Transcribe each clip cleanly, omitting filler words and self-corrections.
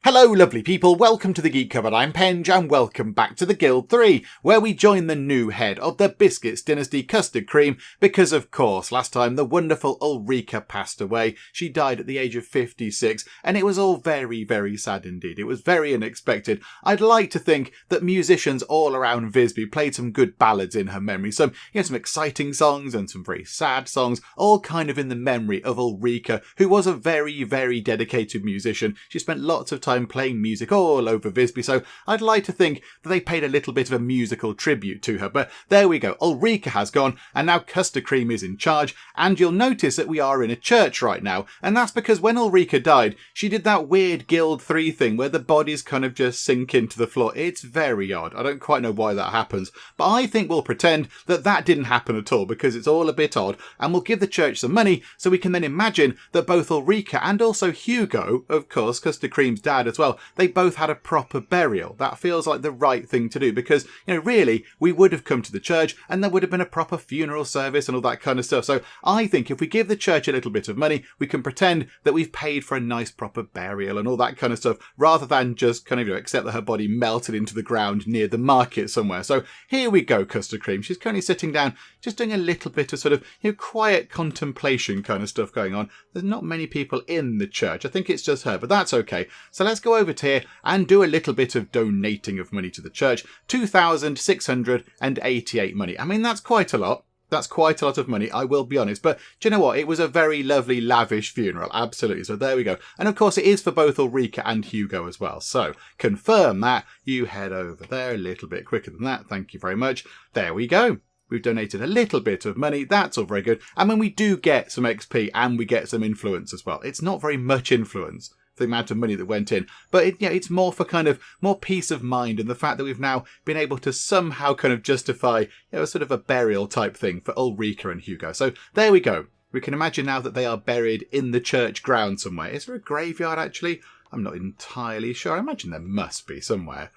Hello lovely people, welcome to the Geek Cupboard, I'm Penge and welcome back to the Guild 3, where we join the new head of the Biscuits Dynasty, Custard Cream, because of course last time the wonderful Ulrika passed away. She died at the age of 56 and it was all very, very sad indeed. It was very unexpected. I'd like to think that musicians all around Visby played some good ballads in her memory, some exciting songs and some very sad songs, all kind of in the memory of Ulrika, who was a very, very dedicated musician. She spent lots of time playing music all over Visby, so I'd like to think that they paid a little bit of a musical tribute to her. But there we go, Ulrika has gone and now Custard Cream is in charge, and you'll notice that we are in a church right now, and that's because when Ulrika died she did that weird Guild 3 thing where the bodies kind of just sink into the floor. It's very odd. I don't quite know why that happens, but I think we'll pretend that that didn't happen at all because it's all a bit odd, and we'll give the church some money so we can then imagine that both Ulrika and also Hugo, of course Custard Cream's dad as well, they both had a proper burial. That feels like the right thing to do because, really, we would have come to the church and there would have been a proper funeral service and all that kind of stuff. So I think if we give the church a little bit of money, we can pretend that we've paid for a nice proper burial and all that kind of stuff, rather than just kind of, accept that her body melted into the ground near the market somewhere. So here we go, Custard Cream. She's currently sitting down, just doing a little bit of sort of, quiet contemplation kind of stuff going on. There's not many people in the church. I think it's just her, but that's okay. So let's go over to here and do a little bit of donating of money to the church. 2,688 money. I mean, that's quite a lot. That's quite a lot of money, I will be honest. But do you know what? It was a very lovely, lavish funeral. Absolutely. So there we go. And of course, it is for both Ulrika and Hugo as well. So confirm that. You head over there a little bit quicker than that. Thank you very much. There we go. We've donated a little bit of money. That's all very good. And when we do get some XP and we get some influence as well. It's not very much influence, the amount of money that went in, but it's more for kind of more peace of mind and the fact that we've now been able to somehow kind of justify a sort of a burial type thing for Ulrika and Hugo. So there we go. We can imagine now that they are buried in the church ground somewhere. Is there a graveyard actually? I'm not entirely sure. I imagine there must be somewhere.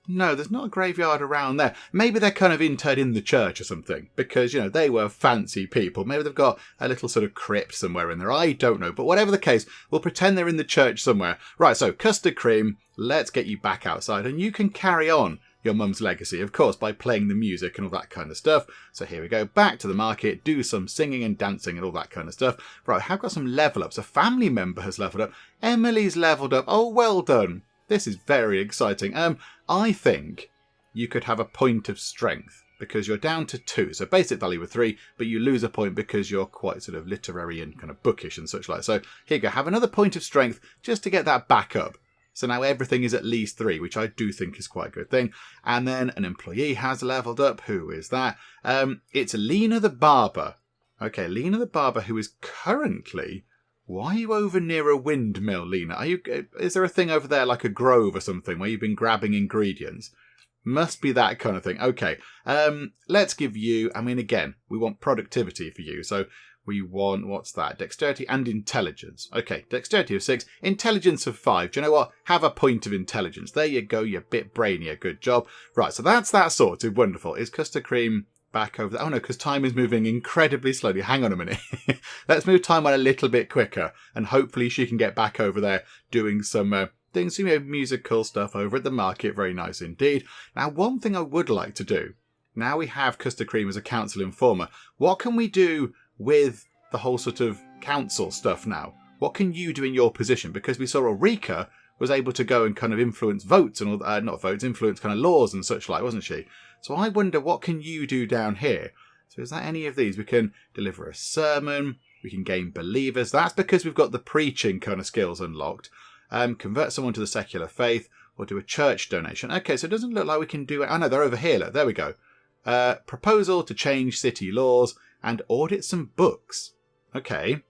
No, there's not a graveyard around there. Maybe they're kind of interred in the church or something because, they were fancy people. Maybe they've got a little sort of crypt somewhere in there. I don't know. But whatever the case, we'll pretend they're in the church somewhere. Right, so Custard Cream, let's get you back outside and you can carry on your mum's legacy, of course, by playing the music and all that kind of stuff. So here we go, back to the market, do some singing and dancing and all that kind of stuff. Right, I've got some level ups. A family member has leveled up. Emily's leveled up. Oh, well done. This is very exciting. I think you could have a point of strength because you're down to 2. So basic value with 3, but you lose a point because you're quite sort of literary and kind of bookish and such like. So here you go. Have another point of strength just to get that back up. So now everything is at least 3, which I do think is quite a good thing. And then an employee has leveled up. Who is that? It's Lena the Barber. Okay, Lena the Barber, who is currently... Why are you over near a windmill, Lena? Is there a thing over there like a grove or something where you've been grabbing ingredients? Must be that kind of thing. Okay, let's give you, again, we want productivity for you. So we want, what's that? Dexterity and intelligence. Okay, dexterity of 6, intelligence of 5. Do you know what? Have a point of intelligence. There you go, you're a bit brainier. Good job. Right, so that's that sorted. Wonderful. Is Custard Cream... back over there? Oh no, because time is moving incredibly slowly. Hang on a minute. Let's move time on a little bit quicker and hopefully she can get back over there doing some musical stuff over at the market. Very nice indeed. Now, one thing I would like to do, now we have Custard Cream as a council informer, what can we do with the whole sort of council stuff now? What can you do in your position? Because we saw Ulrika was able to go and kind of influence votes and all not votes, influence kind of laws and such like, wasn't she? So I wonder, what can you do down here? So is that any of these? We can deliver a sermon. We can gain believers. That's because we've got the preaching kind of skills unlocked. Convert someone to the secular faith or do a church donation. Okay, so it doesn't look like we can do it. Oh no, they're over here. Look, there we go. Proposal to change city laws and audit some books. Okay,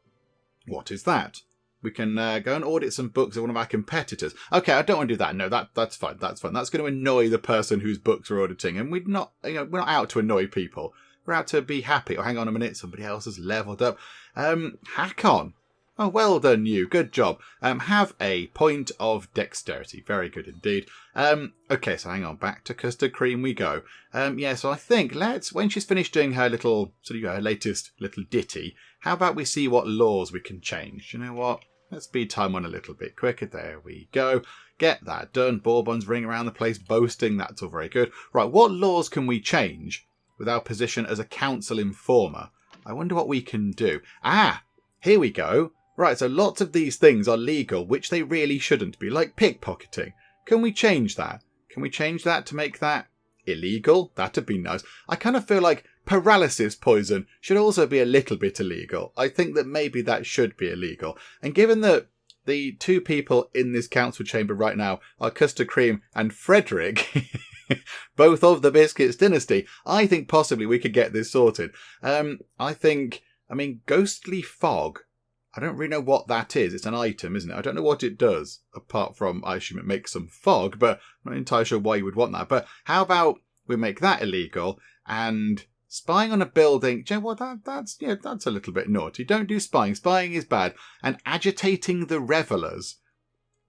what is that? We can go and audit some books of one of our competitors. Okay, I don't want to do that. No, that's fine. That's fine. That's going to annoy the person whose books we're auditing, and we're not out to annoy people. We're out to be happy. Oh, hang on a minute. Somebody else has leveled up. Hack on. Oh, well done, you. Good job. Have a point of dexterity. Very good indeed. Okay, so hang on. Back to Custard Cream we go. So I think when she's finished doing her little, her latest little ditty, how about we see what laws we can change? You know what? Let's speed time on a little bit quicker. There we go. Get that done. Bourbons ring around the place boasting. That's all very good. Right, what laws can we change with our position as a council informer? I wonder what we can do. Here we go. Right, so lots of these things are legal, which they really shouldn't be, like pickpocketing. Can we change that? Can we change that to make that illegal? That'd be nice. I kind of feel like paralysis poison should also be a little bit illegal. I think that maybe that should be illegal. And given that the two people in this council chamber right now are Custard Cream and Frederick, both of the Biscuits Dynasty, I think possibly we could get this sorted. Ghostly fog. I don't really know what that is. It's an item, isn't it? I don't know what it does, apart from, I assume it makes some fog, but I'm not entirely sure why you would want that. But how about we make that illegal, and spying on a building, do you know what, that's a little bit naughty. Don't do spying. Spying is bad. And agitating the revellers.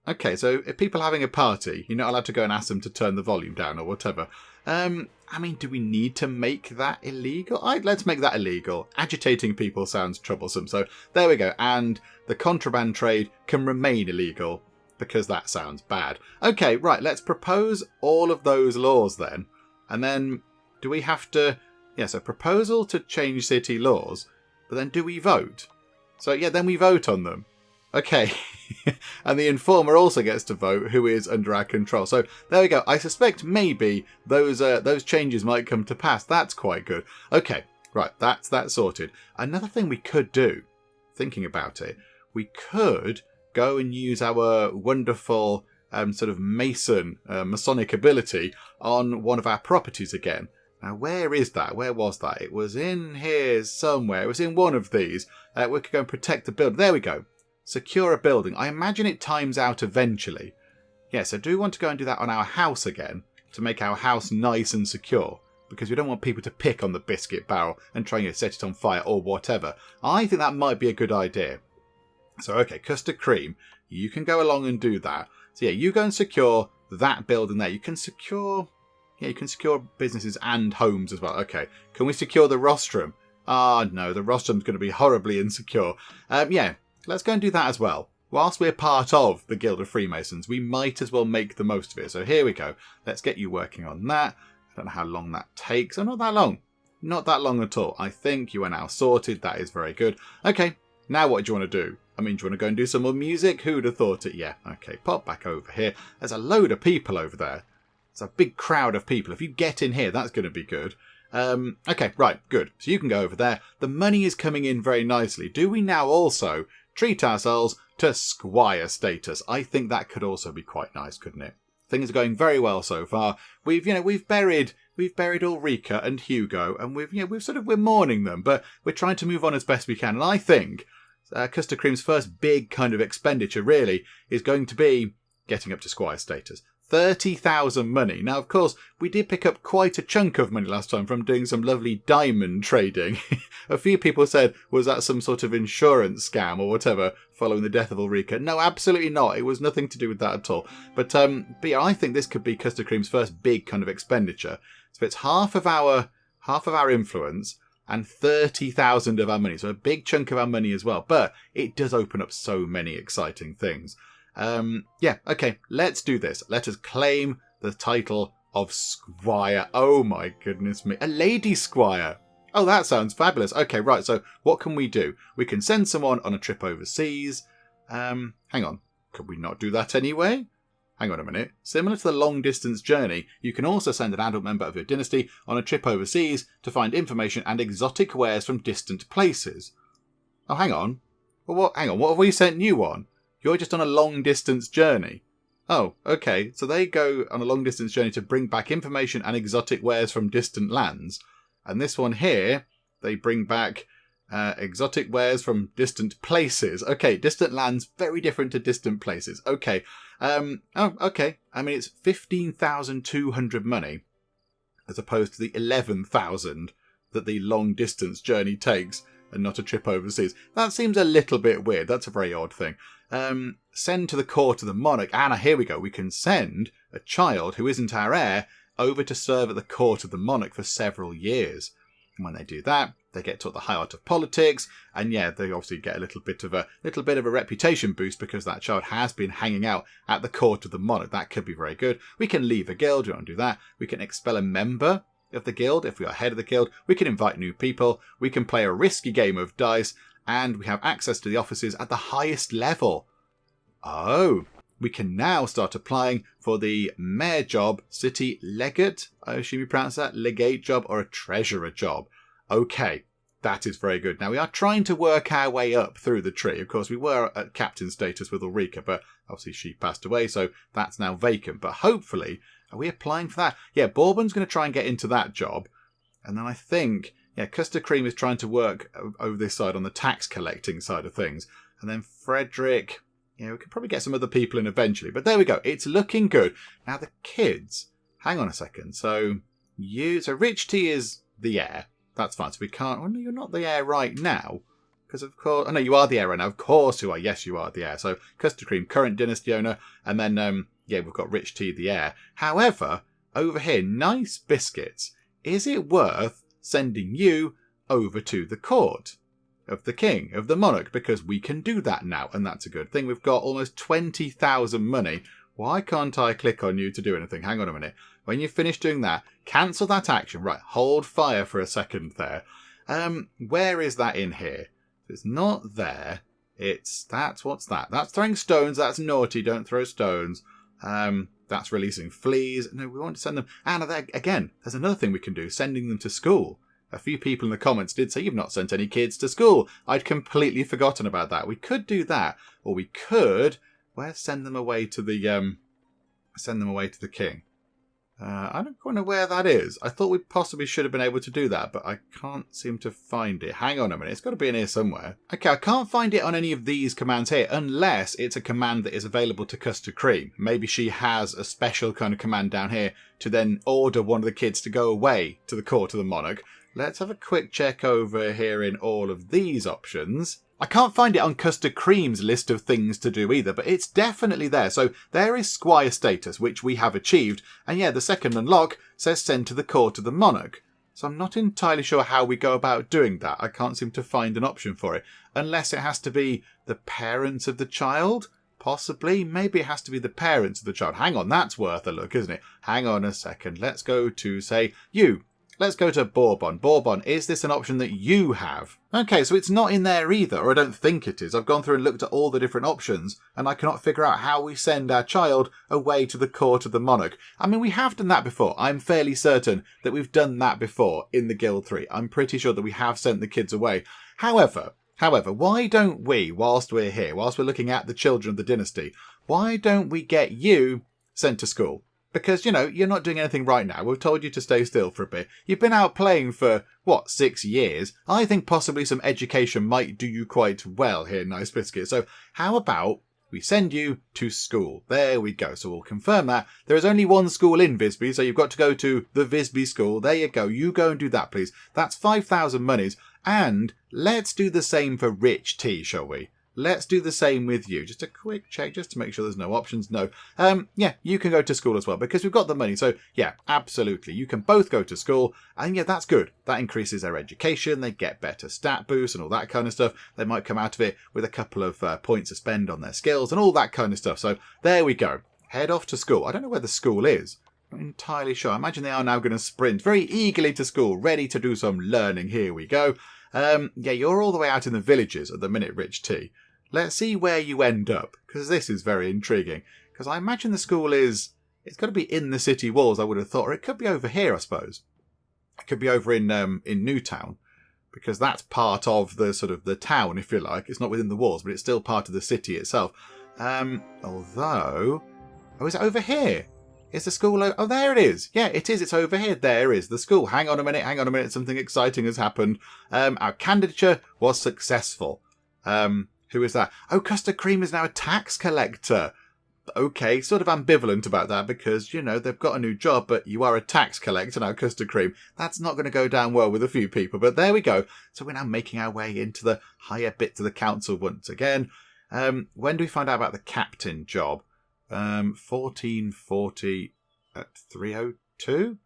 Okay, so if people are having a party, you're not allowed to go and ask them to turn the volume down or whatever. Do we need to make that illegal? Let's make that illegal. Agitating people sounds troublesome. So there we go. And the contraband trade can remain illegal because that sounds bad. Okay, right. Let's propose all of those laws then. And then do we have to... Yeah, so proposal to change city laws. But then do we vote? So yeah, then we vote on them. Okay. And the informer also gets to vote who is under our control. So there we go. I suspect maybe those changes might come to pass. That's quite good. Okay, right. That's that sorted. Another thing we could do, thinking about it, we could go and use our wonderful sort of Masonic ability on one of our properties again. Now, where is that? Where was that? It was in here somewhere. It was in one of these. We could go and protect the building. There we go. Secure a building. I imagine it times out eventually. Yeah, so do we want to go and do that on our house again to make our house nice and secure? Because we don't want people to pick on the biscuit barrel and try and set it on fire or whatever. I think that might be a good idea. So, okay, Custard Cream, you can go along and do that. So, yeah, you go and secure that building there. You can secure businesses and homes as well. Okay, can we secure the rostrum? No, the rostrum's going to be horribly insecure. Yeah. Let's go and do that as well. Whilst we're part of the Guild of Freemasons, we might as well make the most of it. So here we go. Let's get you working on that. I don't know how long that takes. Oh, not that long. Not that long at all. I think you are now sorted. That is very good. Okay, now what do you want to do? Do you want to go and do some more music? Who'd have thought it? Yeah, okay, pop back over here. There's a load of people over there. It's a big crowd of people. If you get in here, that's going to be good. Okay, right, good. So you can go over there. The money is coming in very nicely. Do we now also treat ourselves to Squire status? I think that could also be quite nice, couldn't it? Things are going very well so far. We've buried Ulrika and Hugo, and we're mourning them, but we're trying to move on as best we can. And I think Custard Cream's first big kind of expenditure really is going to be getting up to Squire status. 30,000 money. Now, of course, we did pick up quite a chunk of money last time from doing some lovely diamond trading. A few people said, was that some sort of insurance scam or whatever following the death of Ulrika? No, absolutely not. It was nothing to do with that at all. But yeah, I think this could be Custard Cream's first big kind of expenditure. So it's half of our influence and 30,000 of our money. So a big chunk of our money as well. But it does open up so many exciting things. Yeah, okay, let's do this. Let us claim the title of Squire. Oh my goodness me. A Lady Squire. Oh, that sounds fabulous. Okay, right, so what can we do? We can send someone on a trip overseas. Hang on. Could we not do that anyway? Hang on a minute. Similar to the long-distance journey, you can also send an adult member of your dynasty on a trip overseas to find information and exotic wares from distant places. Oh, hang on. Well, hang on, what have we sent you on? You're just on a long-distance journey. Oh, okay. So they go on a long-distance journey to bring back information and exotic wares from distant lands. And this one here, they bring back exotic wares from distant places. Okay, distant lands, very different to distant places. Okay. Okay. It's 15,200 money as opposed to the 11,000 that the long-distance journey takes and not a trip overseas. That seems a little bit weird. That's a very odd thing. Send to the court of the monarch. Anna, here we go. We can send a child who isn't our heir over to serve at the court of the monarch for several years. And when they do that, they get taught the high art of politics, and yeah, they obviously get a little bit of a reputation boost because that child has been hanging out at the court of the monarch. That could be very good. We can leave a guild, we don't do that. We can expel a member of the guild if we are head of the guild. We can invite new people. We can play a risky game of dice, and we have access to the offices at the highest level. Oh, we can now start applying for the mayor job, city legate, I assume you pronounce that, legate job, or a treasurer job. Okay, that is very good. Now, we are trying to work our way up through the tree. Of course, we were at captain status with Ulrika, but obviously she passed away, so that's now vacant. But hopefully, are we applying for that? Yeah, Bourbon's going to try and get into that job. And then I think, yeah, Custard Cream is trying to work over this side on the tax collecting side of things. And then Frederick, yeah, we could probably get some other people in eventually. But there we go. It's looking good. Now, the kids, hang on a second. So Rich T is the heir. That's fine. So we can't... Oh, no, you're not the heir right now. Because, of course... Oh, no, you are the heir right now. Of course you are. Yes, you are the heir. So, Custard Cream, current dynasty owner. And then, yeah, we've got Rich T, the heir. However, over here, Nice Biscuits. Is it worth sending you over to the court of the king, of the monarch? Because we can do that now. And that's a good thing. We've got almost 20,000 money. Why can't I click on you to do anything? Hang on a minute. When you finish doing that, cancel that action. Right, hold fire for a second there. Where is that in here? It's not there. What's that? That's throwing stones. That's naughty. Don't throw stones. That's releasing fleas. No, we want to send them. And again, there's another thing we can do, sending them to school. A few people in the comments did say, you've not sent any kids to school. I'd completely forgotten about that. We could do that. Or we could, send them away to the king. I don't know where that is. I thought we possibly should have been able to do that, but I can't seem to find it. Hang on a minute. It's got to be in here somewhere. Okay, I can't find it on any of these commands here, unless it's a command that is available to Custard Cream. Maybe she has a special kind of command down here to then order one of the kids to go away to the court of the monarch. Let's have a quick check over here in all of these options. I can't find it on Custard Cream's list of things to do either, but it's definitely there. So there is Squire status, which we have achieved. And yeah, the second unlock says send to the court of the monarch. So I'm not entirely sure how we go about doing that. I can't seem to find an option for it. Unless it has to be the parents of the child? Possibly. Maybe it has to be the parents of the child. Hang on, that's worth a look, isn't it? Hang on a second. Let's go to, say, you. Let's go to Bourbon. Bourbon, is this an option that you have? Okay, so it's not in there either, or I don't think it is. I've gone through and looked at all the different options, and I cannot figure out how we send our child away to the court of the monarch. I mean, we have done that before. I'm fairly certain that we've done that before in the Guild 3. I'm pretty sure that we have sent the kids away. However, why don't we, whilst we're here, whilst we're looking at the children of the dynasty, why don't we get you sent to school? Because, you know, you're not doing anything right now. We've told you to stay still for a bit. You've been out playing for, 6 years? I think possibly some education might do you quite well here, Nice Biscuit. So how about we send you to school? There we go. So we'll confirm that. There is only one school in Visby, so you've got to go to the Visby school. There you go. You go and do that, please. That's 5,000 monies. And let's do the same for Rich T, shall we? Let's do the same with you. Just a quick check just to make sure there's no options. No. Yeah, you can go to school as well because we've got the money. So, yeah, absolutely. You can both go to school. And, yeah, that's good. That increases their education. They get better stat boosts and all that kind of stuff. They might come out of it with a couple of points to spend on their skills and all that kind of stuff. So, there we go. Head off to school. I don't know where the school is. I'm not entirely sure. I imagine they are now going to sprint very eagerly to school, ready to do some learning. Here we go. Yeah, you're all the way out in the villages at the minute, Rich T. Let's see where you end up, because this is very intriguing. Because I imagine the school it's got to be in the city walls, I would have thought. Or it could be over here, I suppose. It could be over in Newtown, because that's part of the sort of the town, if you like. It's not within the walls, but it's still part of the city itself. Although... Oh, is it over here? Is the school... Oh, there it is. Yeah, it is. It's over here. There is the school. Hang on a minute. Something exciting has happened. Our candidature was successful. Who is that? Oh, Custard Cream is now a tax collector. Okay, sort of ambivalent about that because, you know, they've got a new job, but you are a tax collector now, Custard Cream. That's not going to go down well with a few people, but there we go. So we're now making our way into the higher bits of the council once again. When do we find out about the captain job? 1440 at 302?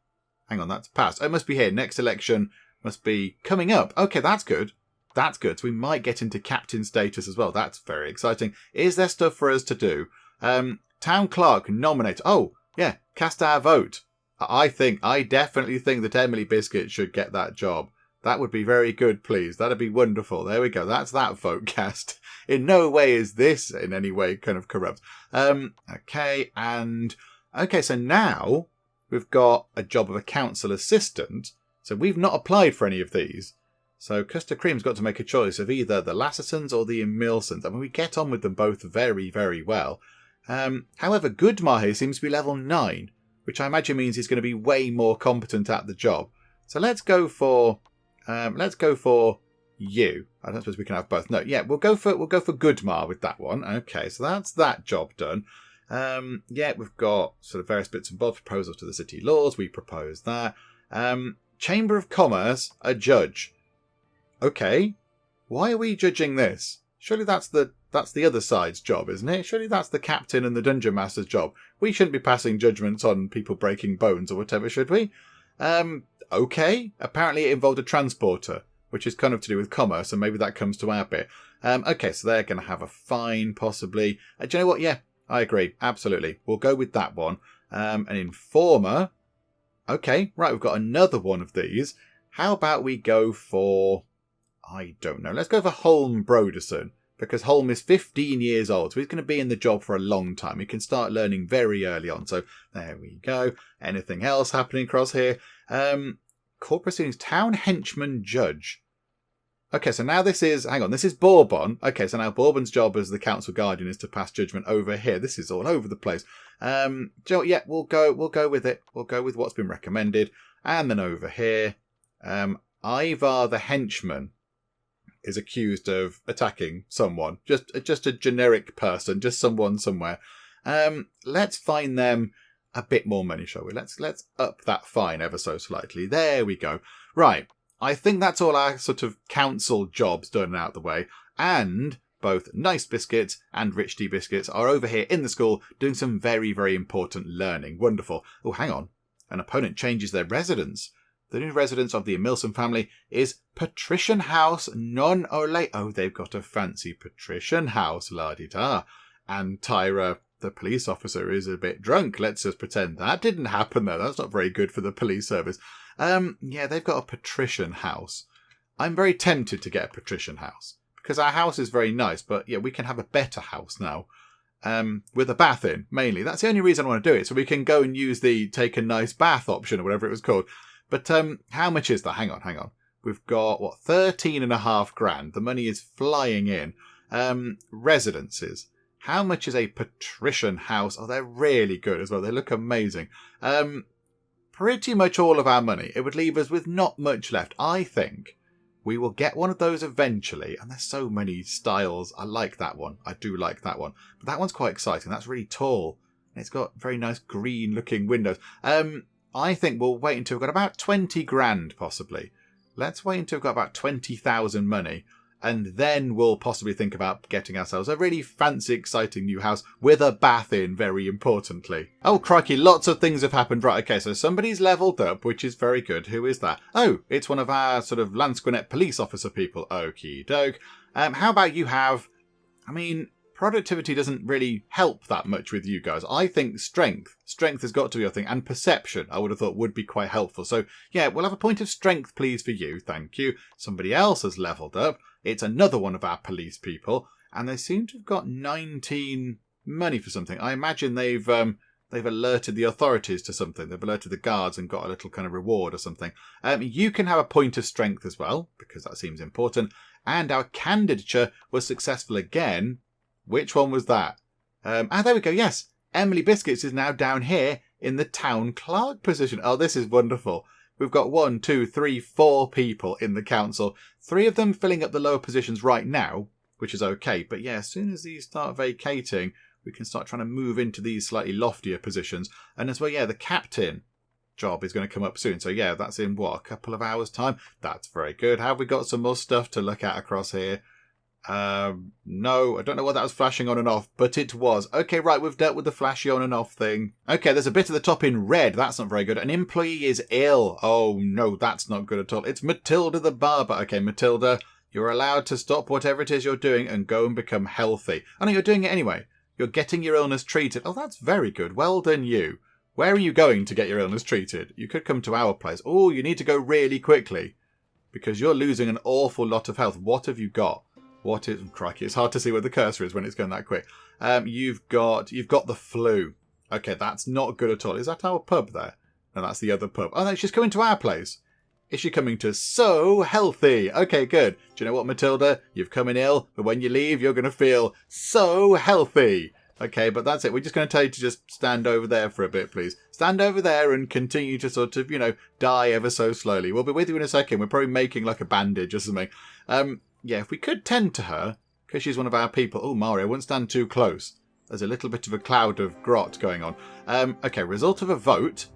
Hang on, that's passed. Oh, it must be here. Next election, must be coming up. Okay, that's good. That's good. So we might get into captain status as well. That's very exciting. Is there stuff for us to do? Town clerk nominate. Oh, yeah, cast our vote. I definitely think that Emily Biscuit should get that job. That would be very good, please. That'd be wonderful. There we go. That's that vote cast. In no way is this in any way kind of corrupt. Okay, so now we've got a job of a council assistant. So we've not applied for any of these. So Custard Cream's got to make a choice of either the Lassitons or the Emilsons. I mean, we get on with them both very, very well. However, Goodmar here seems to be level 9, which I imagine means he's going to be way more competent at the job. So let's go for you. I don't suppose we can have both. No, yeah, we'll go for Goodmar with that one. Okay, so that's that job done. Yeah, we've got sort of various bits and bobs, proposals to the city laws. We propose that. Chamber of Commerce, a judge. Okay, why are we judging this? Surely that's the other side's job, isn't it? Surely that's the captain and the dungeon master's job. We shouldn't be passing judgments on people breaking bones or whatever, should we? Okay. Apparently it involved a transporter, which is kind of to do with commerce, and maybe that comes to our bit. Okay, so they're going to have a fine, possibly. Do you know what? Yeah, I agree. Absolutely. We'll go with that one. An informer. Okay, right, we've got another one of these. How about we go for... I don't know. Let's go for Holm Broderson, because Holm is 15 years old, so he's going to be in the job for a long time. He can start learning very early on. So there we go. Anything else happening across here? Court proceedings, town henchman judge. Okay, so now this is Bourbon. Okay, so now Bourbon's job as the council guardian is to pass judgment over here. This is all over the place. Joe, yeah, we'll go with it. We'll go with what's been recommended. And then over here, Ivar the henchman is accused of attacking someone. Just a generic person, just someone somewhere. Let's fine them a bit more money, shall we? Let's up that fine ever so slightly. There we go. Right. I think that's all our sort of council jobs done out the way. And both Nice Biscuits and Rich D Biscuits are over here in the school doing some very, very important learning. Wonderful. Oh, hang on. An opponent changes their residence. The new residence of the Emilson family is Patrician House non ole. Oh, they've got a fancy Patrician House, la-di-da. And Tyra, the police officer, is a bit drunk. Let's just pretend that didn't happen, though. That's not very good for the police service. Yeah, they've got a Patrician House. I'm very tempted to get a Patrician House, because our house is very nice, but yeah, we can have a better house now. With a bath in, mainly. That's the only reason I want to do it, so we can go and use the take a nice bath option, or whatever it was called. But how much is that? Hang on. We've got, 13.5 grand. The money is flying in. Residences. How much is a Patrician House? Oh, they're really good as well. They look amazing. Pretty much all of our money. It would leave us with not much left. I think we will get one of those eventually. And there's so many styles. I like that one. I do like that one. But that one's quite exciting. That's really tall. It's got very nice green looking windows. I think we'll wait until we've got about 20 grand, possibly. Let's wait until we've got about 20,000 money. And then we'll possibly think about getting ourselves a really fancy, exciting new house with a bath in, very importantly. Oh, crikey, lots of things have happened. Right, okay, so somebody's leveled up, which is very good. Who is that? Oh, it's one of our sort of Lansquenet police officer people. Okie doke. How about you have... productivity doesn't really help that much with you guys. I think strength has got to be your thing, and perception I would have thought would be quite helpful. So yeah, we'll have a point of strength please for you, thank you. Somebody else has leveled up. It's another one of our police people, and they seem to have got 19 money for something. I imagine they've alerted the authorities to something. They've alerted the guards and got a little kind of reward or something. You can have a point of strength as well, because that seems important. And our candidature was successful again. Which one was that? There we go, yes. Emily Biscuits is now down here in the town clerk position. Oh, this is wonderful. We've got 1, 2, 3, 4 people in the council. 3 of them filling up the lower positions right now, which is okay. But yeah, as soon as these start vacating, we can start trying to move into these slightly loftier positions. And as well, yeah, the captain job is going to come up soon. So yeah, that's in, a couple of hours' time? That's very good. Have we got some more stuff to look at across here? No, I don't know what that was flashing on and off, but it was. Okay, right, we've dealt with the flashy on and off thing. Okay, there's a bit at the top in red. That's not very good. An employee is ill. Oh, no, that's not good at all. It's Matilda the barber. Okay, Matilda, you're allowed to stop whatever it is you're doing and go and become healthy. Oh, no, you're doing it anyway. You're getting your illness treated. Oh, that's very good. Well done, you. Where are you going to get your illness treated? You could come to our place. Oh, you need to go really quickly because you're losing an awful lot of health. What have you got? What is... Crikey, it's hard to see where the cursor is when it's going that quick. You've got the flu. Okay, that's not good at all. Is that our pub there? No, that's the other pub. Oh, no, she's coming to our place. Is she coming to So Healthy? Okay, good. Do you know what, Matilda? You've come in ill, but when you leave, you're going to feel so healthy. Okay, but that's it. We're just going to tell you to just stand over there for a bit, please. Stand over there and continue to sort of, die ever so slowly. We'll be with you in a second. We're probably making like a bandage or something. Yeah, if we could tend to her, because she's one of our people. Oh, Mario, wouldn't stand too close. There's a little bit of a cloud of grot going on. Okay, result of a vote.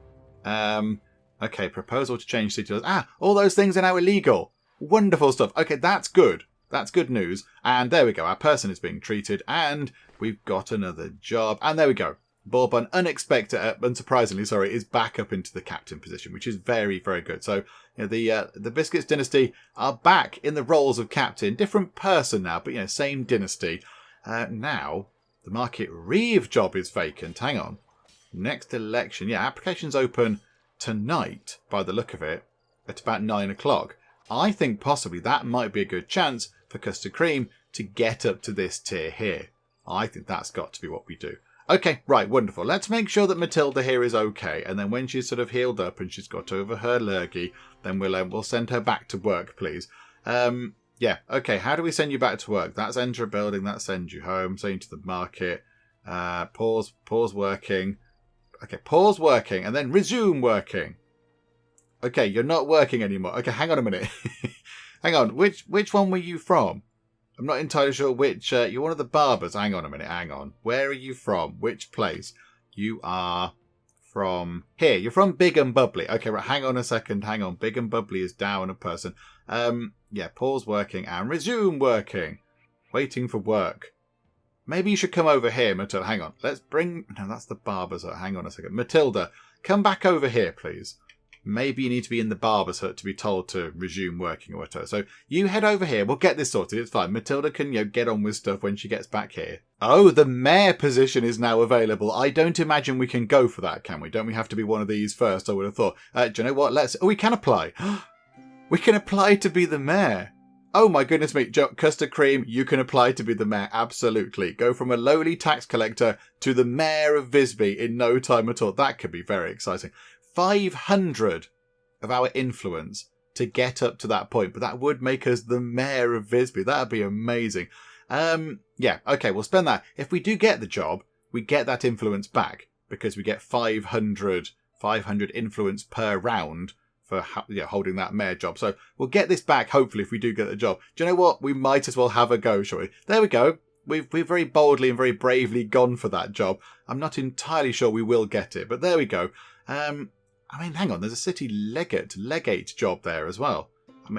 Okay, proposal to change city laws. All those things are now illegal. Wonderful stuff. Okay, that's good. That's good news. And there we go. Our person is being treated. And we've got another job. And there we go. Bourbon, unsurprisingly, is back up into the captain position, which is very, very good. So, the Biscuits Dynasty are back in the roles of captain. Different person now, but, same dynasty. Now, the Market Reeve job is vacant. Hang on. Next election. Yeah, applications open tonight, by the look of it, at about 9 o'clock. I think possibly that might be a good chance for Custard Cream to get up to this tier here. I think that's got to be what we do. Okay, right, wonderful. Let's make sure that Matilda here is okay, and then when she's sort of healed up and she's got over her lurgy, then we'll send her back to work, please. Yeah, okay, how do we send you back to work? That's enter a building, that sends you home, send you to the market. Pause working. Okay, pause working, and then resume working. Okay, you're not working anymore. Okay, hang on a minute. Hang on, which one were you from? I'm not entirely sure which. You're one of the barbers. Hang on a minute. Hang on. Where are you from? Which place? You are from here. You're from Big and Bubbly. Okay, right. Hang on a second. Hang on. Big and Bubbly is down a person. Yeah. Pause working and resume working. Waiting for work. Maybe you should come over here, Matilda. Hang on. Let's bring... No, that's the barber's hut. Hang on a second. Matilda, come back over here, please. Maybe you need to be in the barber's hut to be told to resume working or whatever. So you head over here. We'll get this sorted. It's fine. Matilda can, get on with stuff when she gets back here. Oh, the mayor position is now available. I don't imagine we can go for that, can we? Don't we have to be one of these first? I would have thought. Do you know what? Oh, we can apply. We can apply to be the mayor. Oh my goodness me. Custard Cream, you can apply to be the mayor. Absolutely. Go from a lowly tax collector to the mayor of Visby in no time at all. That could be very exciting. 500 of our influence to get up to that point, but that would make us the mayor of Visby. That'd be amazing. Yeah, okay, we'll spend that. If we do get the job, we get that influence back because we get 500 influence per round for holding that mayor job. So we'll get this back, hopefully, if we do get the job. Do you know what? We might as well have a go, shall we? There we go. We've very boldly and very bravely gone for that job. I'm not entirely sure we will get it, but there we go. Hang on, there's a city legate job there as well.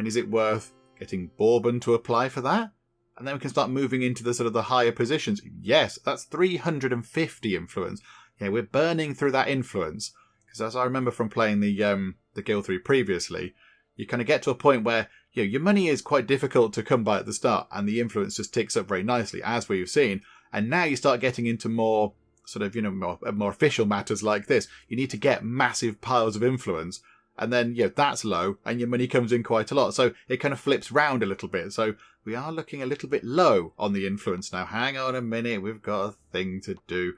Is it worth getting Bourbon to apply for that? And then we can start moving into the sort of the higher positions. Yes, that's 350 influence. Yeah, we're burning through that influence. Because as I remember from playing the Guild 3 previously, you kind of get to a point where your money is quite difficult to come by at the start, and the influence just ticks up very nicely, as we've seen. And now you start getting into more sort of, more official matters like this. You need to get massive piles of influence, and then, that's low, and your money comes in quite a lot. So it kind of flips round a little bit. So we are looking a little bit low on the influence now. Hang on a minute, we've got a thing to do.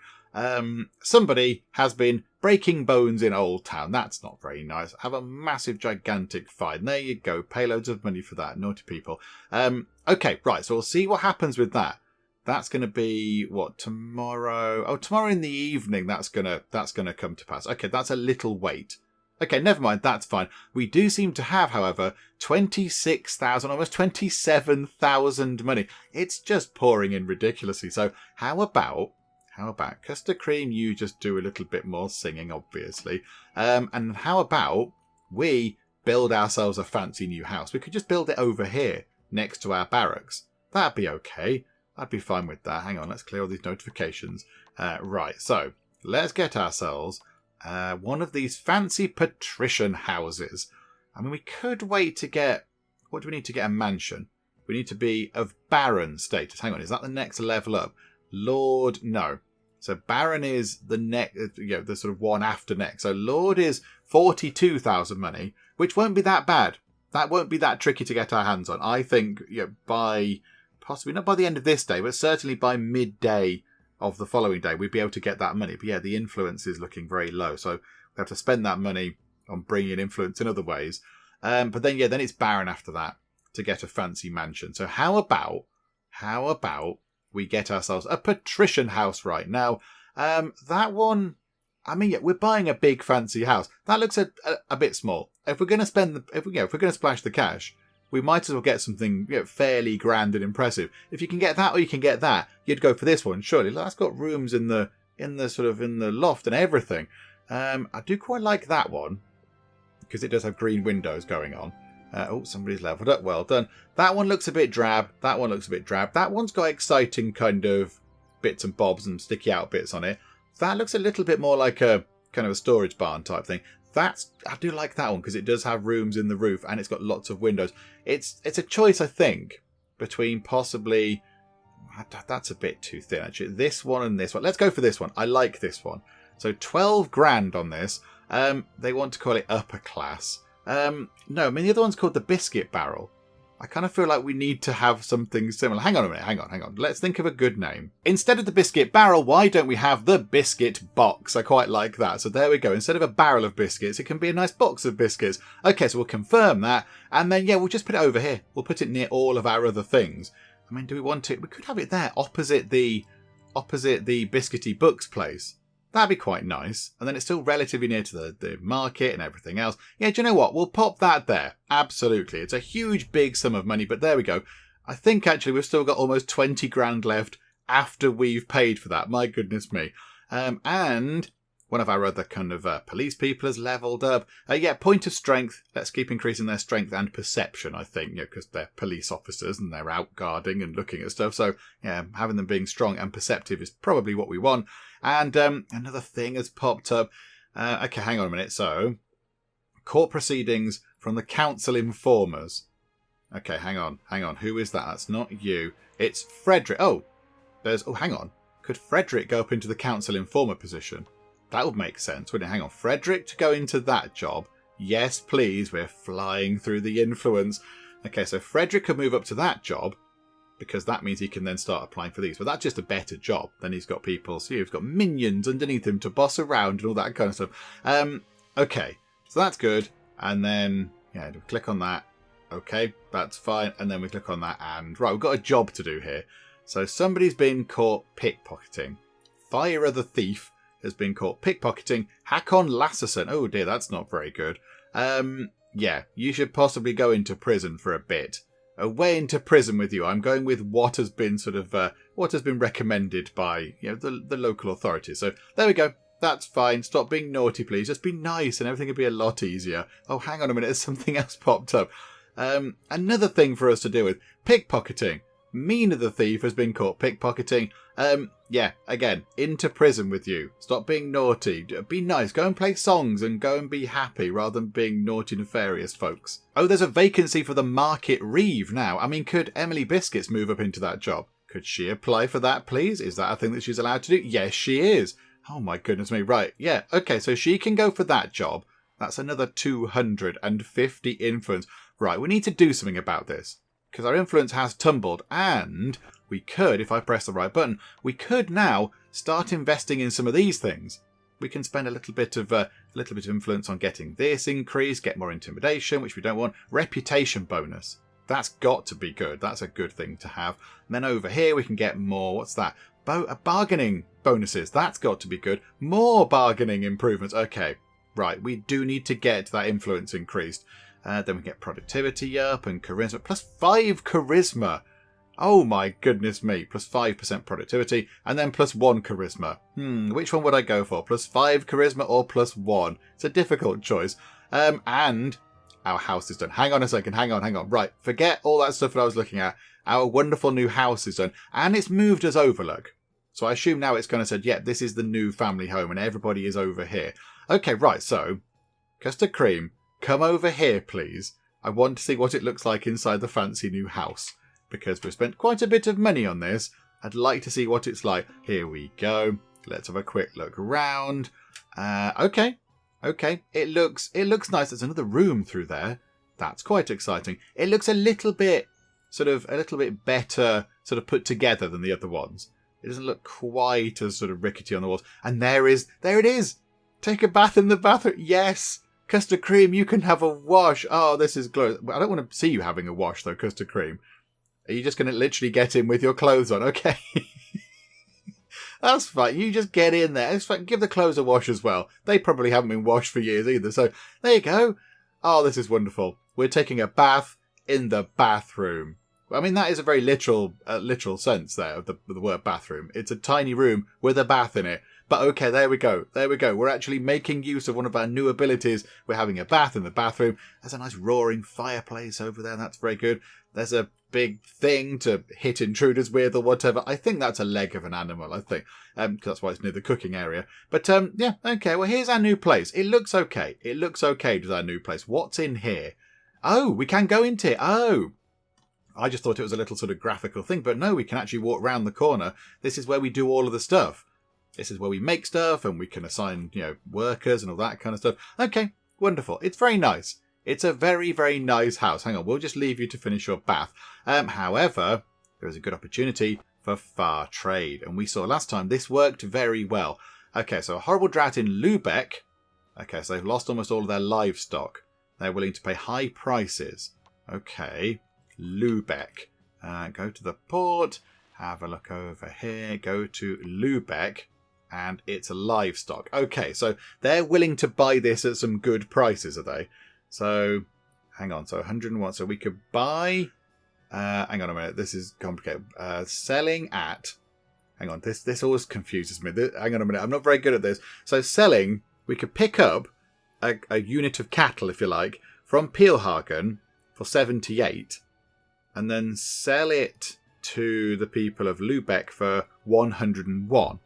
Somebody has been breaking bones in Old Town. That's not very nice. Have a massive, gigantic fine. There you go. Pay loads of money for that. Naughty people. Okay, right. So we'll see what happens with that. That's going to be, what, tomorrow? Oh, tomorrow in the evening, that's gonna come to pass. Okay, that's a little wait. Okay, never mind, that's fine. We do seem to have, however, 26,000, almost 27,000 money. It's just pouring in ridiculously. So how about Custard Cream, you just do a little bit more singing, obviously. And how about we build ourselves a fancy new house? We could just build it over here, next to our barracks. That'd be okay. I'd be fine with that. Hang on, let's clear all these notifications. Right, so let's get ourselves one of these fancy patrician houses. I mean, we could wait to get... What do we need to get a mansion? We need to be of baron status. Hang on, is that the next level up? Lord, no. So baron is the next, the sort of one after next. So lord is 42,000 money, which won't be that bad. That won't be that tricky to get our hands on. I think by, possibly not by the end of this day, but certainly by midday of the following day, we'd be able to get that money. But yeah, the influence is looking very low. So we have to spend that money on bringing in influence in other ways. But then, then it's baron after that to get a fancy mansion. So how about we get ourselves a patrician house right now? That one, I mean, we're buying a big fancy house. That looks a bit small. If we're going to if we're going to splash the cash, we might as well get something fairly grand and impressive. If you can get that or you can get that, you'd go for this one. Surely that's got rooms in the loft and everything. I do quite like that one because it does have green windows going on. Somebody's leveled up. Well done. That one looks a bit drab. That one looks a bit drab. That one's got exciting kind of bits and bobs and sticky out bits on it. That looks a little bit more like a kind of a storage barn type thing. I do like that one because it does have rooms in the roof and it's got lots of windows. It's a choice, I think, between possibly... That's a bit too thin, actually. This one and this one. Let's go for this one. I like this one. So 12 grand on this. They want to call it upper class. No, I mean, the other one's called the Biscuit Barrel. I kind of feel like we need to have something similar. Hang on a minute, hang on. Let's think of a good name. Instead of the Biscuit Barrel, why don't we have the Biscuit Box? I quite like that. So there we go. Instead of a barrel of biscuits, it can be a nice box of biscuits. Okay, so we'll confirm that. And then, we'll just put it over here. We'll put it near all of our other things. I mean, do we want it? We could have it there, opposite the Biscuity Books place. That'd be quite nice. And then it's still relatively near to the market and everything else. Yeah, do you know what? We'll pop that there. Absolutely. It's a huge, big sum of money, but there we go. I think actually we've still got almost 20 grand left after we've paid for that. My goodness me. And one of our other kind of police people has leveled up. Point of strength. Let's keep increasing their strength and perception, I think, because they're police officers and they're out guarding and looking at stuff. So, having them being strong and perceptive is probably what we want. And another thing has popped up. Okay, hang on a minute. So, court proceedings from the council informers. Okay, hang on. Who is that? That's not you. It's Frederick. Hang on. Could Frederick go up into the council informer position? That would make sense, wouldn't it? Hang on. Frederick to go into that job. Yes, please. We're flying through the influence. Okay, so Frederick could move up to that job because that means he can then start applying for these. But that's just a better job. Then he's got people. So he's got minions underneath him to boss around and all that kind of stuff. Okay, so that's good. And then, we click on that. Okay, that's fine. And then we click on that. And right, we've got a job to do here. So somebody's been caught pickpocketing. Fire the thief has been caught pickpocketing. Hakon Lasserson. Oh dear, that's not very good. You should possibly go into prison for a bit. Away into prison with you. I'm going with what has been recommended by the local authorities. So there we go. That's fine. Stop being naughty, please. Just be nice, and everything will be a lot easier. Oh, hang on a minute. There's something else popped up. Another thing for us to deal with: pickpocketing. Mina the thief has been caught pickpocketing. Again, into prison with you. Stop being naughty. Be nice. Go and play songs and go and be happy rather than being naughty, nefarious folks. Oh, there's a vacancy for the market reeve now. I mean, could Emily Biscuits move up into that job? Could she apply for that, please? Is that a thing that she's allowed to do? Yes, she is. Oh my goodness me. Right. Yeah. Okay, so she can go for that job. That's another 250 influence. Right, we need to do something about this, because our influence has tumbled, and we could, if I press the right button, we could now start investing in some of these things. We can spend a little bit of influence on getting this increase, get more intimidation, which we don't want. Reputation bonus. That's got to be good. That's a good thing to have. And then over here we can get more. What's that? Bargaining bonuses. That's got to be good. More bargaining improvements. Okay, right. We do need to get that influence increased. Then we get productivity up and charisma. Plus 5 charisma. Oh my goodness me. Plus 5% productivity. And then plus 1 charisma. Which one would I go for? Plus 5 charisma or plus 1? It's a difficult choice. And our house is done. Hang on a second. Hang on. Right. Forget all that stuff that I was looking at. our wonderful new house is done, and it's moved as overlook. So I assume now it's going to say, yeah, this is the new family home and everybody is over here. Okay, right, so Custard Cream, come over here, please. I want to see what it looks like inside the fancy new house, because we've spent quite a bit of money on this. I'd like to see what it's like. Here we go. Let's have a quick look around. Okay. It looks nice. There's another room through there. That's quite exciting. It looks a little bit better sort of put together than the other ones. It doesn't look quite as sort of rickety on the walls. And there it is. Take a bath in the bathroom. Yes. Custard Cream, you can have a wash. Oh, this is glorious. I don't want to see you having a wash, though, Custard Cream. Are you just going to literally get in with your clothes on? Okay. That's fine. You just get in there. It's fine. Give the clothes a wash as well. They probably haven't been washed for years either. So there you go. Oh, this is wonderful. We're taking a bath in the bathroom. I mean, that is a very literal sense there of the word bathroom. It's a tiny room with a bath in it. But okay, there we go. We're actually making use of one of our new abilities. We're having a bath in the bathroom. There's a nice roaring fireplace over there. That's very good. There's a big thing to hit intruders with or whatever. I think that's a leg of an animal, I think. Because that's why it's near the cooking area. But yeah, okay. Well, here's our new place. It looks okay. It looks okay with our new place. What's in here? Oh, we can go into it. Oh. I just thought it was a little sort of graphical thing. But no, we can actually walk round the corner. This is where we do all of the stuff. This is where we make stuff and we can assign, workers and all that kind of stuff. Okay, wonderful. It's very nice. It's a very, very nice house. Hang on, we'll just leave you to finish your bath. However, there is a good opportunity for far trade. And we saw last time this worked very well. Okay, so a horrible drought in Lübeck. Okay, so they've lost almost all of their livestock. They're willing to pay high prices. Okay, Lübeck. Go to the port. Have a look over here. Go to Lübeck. And it's livestock. Okay, so they're willing to buy this at some good prices, are they? So, hang on. So 101. So we could buy... hang on a minute. This is complicated. Selling at... Hang on. This always confuses me. Hang on a minute. I'm not very good at this. So selling... We could pick up a unit of cattle, if you like, from Peelhagen for 78. And then sell it to the people of Lübeck for 101.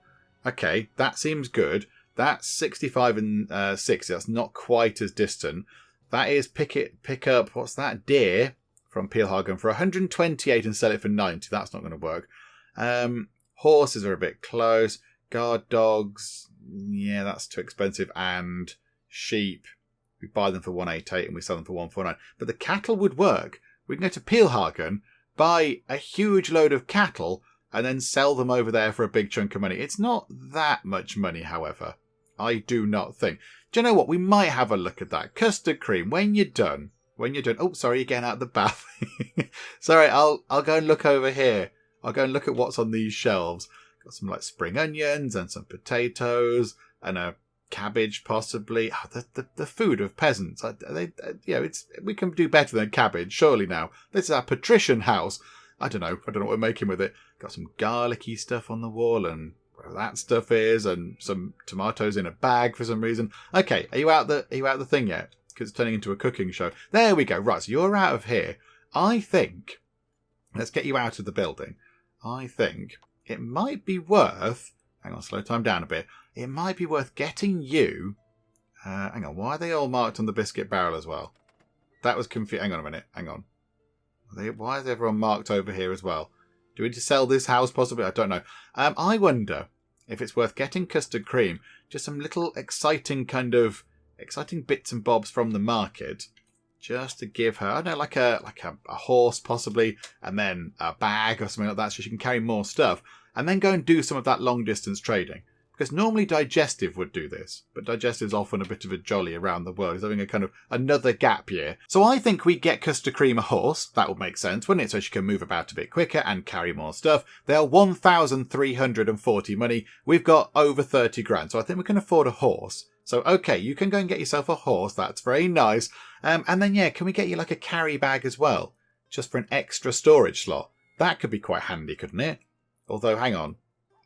Okay, that seems good. That's 65 and 60. That's not quite as distant. That is pick up, what's that? Deer from Peelhagen for 128 and sell it for 90. That's not going to work. Horses are a bit close. Guard dogs, yeah, that's too expensive. And sheep, we buy them for 188 and we sell them for 149. But the cattle would work. We can go to Peelhagen, buy a huge load of cattle, and then sell them over there for a big chunk of money. It's not that much money, however. I do not think. Do you know what? We might have a look at that. Custard Cream, when you're done. Oh, sorry, you're getting out of the bath. Sorry, I'll go and look over here. I'll go and look at what's on these shelves. Got some like spring onions and some potatoes and a cabbage, possibly. Oh, the food of peasants. We can do better than cabbage, surely now. This is our Patrician House. I don't know what we're making with it. Got some garlicky stuff on the wall and where that stuff is, and some tomatoes in a bag for some reason. Okay, are you out the thing yet? Because it's turning into a cooking show. There we go. Right, so you're out of here. I think, let's get you out of the building. I think it might be worth, hang on, slow time down a bit. It might be worth getting you, hang on, why are they all marked on the biscuit barrel as well? That was confusing. Hang on a minute, hang on. Why is everyone marked over here as well? Do we need to sell this house possibly? I don't know. I wonder if it's worth getting Custard Cream just some little exciting bits and bobs from the market, just to give her, I don't know, like a horse possibly, and then a bag or something like that, so she can carry more stuff, and then go and do some of that long distance trading. Because normally Digestive would do this, but Digestive's often a bit of a jolly around the world. He's having a kind of another gap year. So I think we get Custard Cream a horse. That would make sense, wouldn't it? So she can move about a bit quicker and carry more stuff. They're 1,340 money. We've got over 30 grand. So I think we can afford a horse. So, okay, you can go and get yourself a horse. That's very nice. And then, yeah, can we get you like a carry bag as well? Just for an extra storage slot. That could be quite handy, couldn't it? Although, hang on.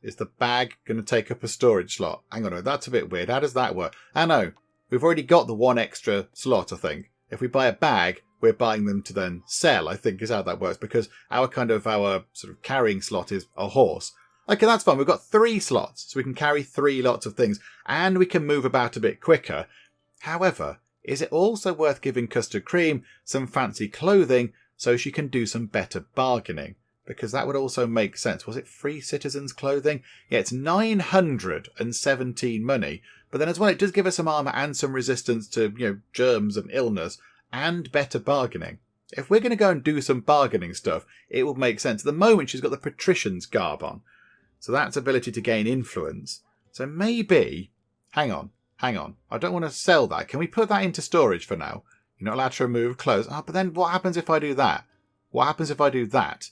Is the bag going to take up a storage slot? Hang on a minute, that's a bit weird. How does that work? I know. We've already got the one extra slot, I think. If we buy a bag, we're buying them to then sell, I think is how that works, because our sort of carrying slot is a horse. Okay, that's fine. We've got 3 slots, so we can carry 3 lots of things, and we can move about a bit quicker. However, is it also worth giving Custard Cream some fancy clothing so she can do some better bargaining? Because that would also make sense. Was it free citizens clothing? Yeah, it's 917 money. But then as well, it does give us some armour and some resistance to, germs and illness and better bargaining. If we're going to go and do some bargaining stuff, it will make sense. At the moment, she's got the Patrician's garb on. So that's ability to gain influence. So maybe... Hang on. I don't want to sell that. Can we put that into storage for now? You're not allowed to remove clothes. But then what happens if I do that? What happens if I do that?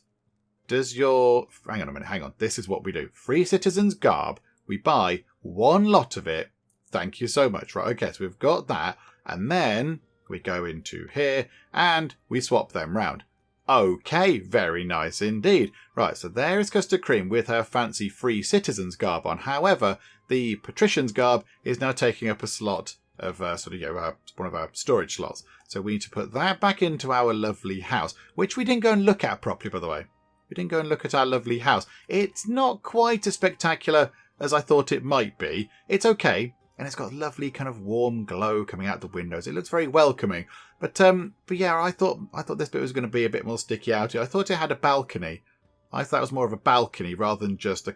Does your... Hang on a minute. Hang on. This is what we do. Free citizens garb. We buy 1 lot of it. Thank you so much. Right, okay, so we've got that. And then we go into here and we swap them round. Okay, very nice indeed. Right, so there is Custard Cream with her fancy free citizens garb on. However, the Patrician's garb is now taking up a slot of one of our storage slots. So we need to put that back into our lovely house, which we didn't go and look at properly, by the way. We didn't go and look at our lovely house. It's not quite as spectacular as I thought it might be. It's okay. And it's got lovely kind of warm glow coming out the windows. It looks very welcoming. But yeah, I thought this bit was going to be a bit more sticky out. I thought it had a balcony. I thought it was more of a balcony rather than just a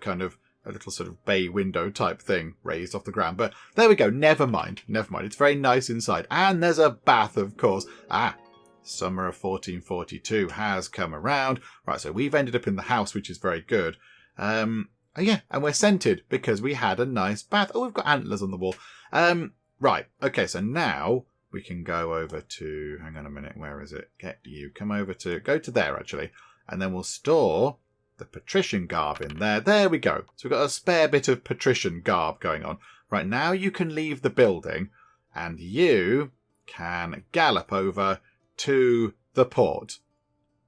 little sort of bay window type thing raised off the ground. But there we go. Never mind. It's very nice inside. And there's a bath, of course. Summer of 1442 has come around. Right, so we've ended up in the house, which is very good. Oh yeah, and we're scented because we had a nice bath. Oh, we've got antlers on the wall. Right, okay, so now we can go over to... Hang on a minute, where is it? Go to there, actually. And then we'll store the Patrician garb in there. There we go. So we've got a spare bit of Patrician garb going on. Right, now you can leave the building and you can gallop over to the port.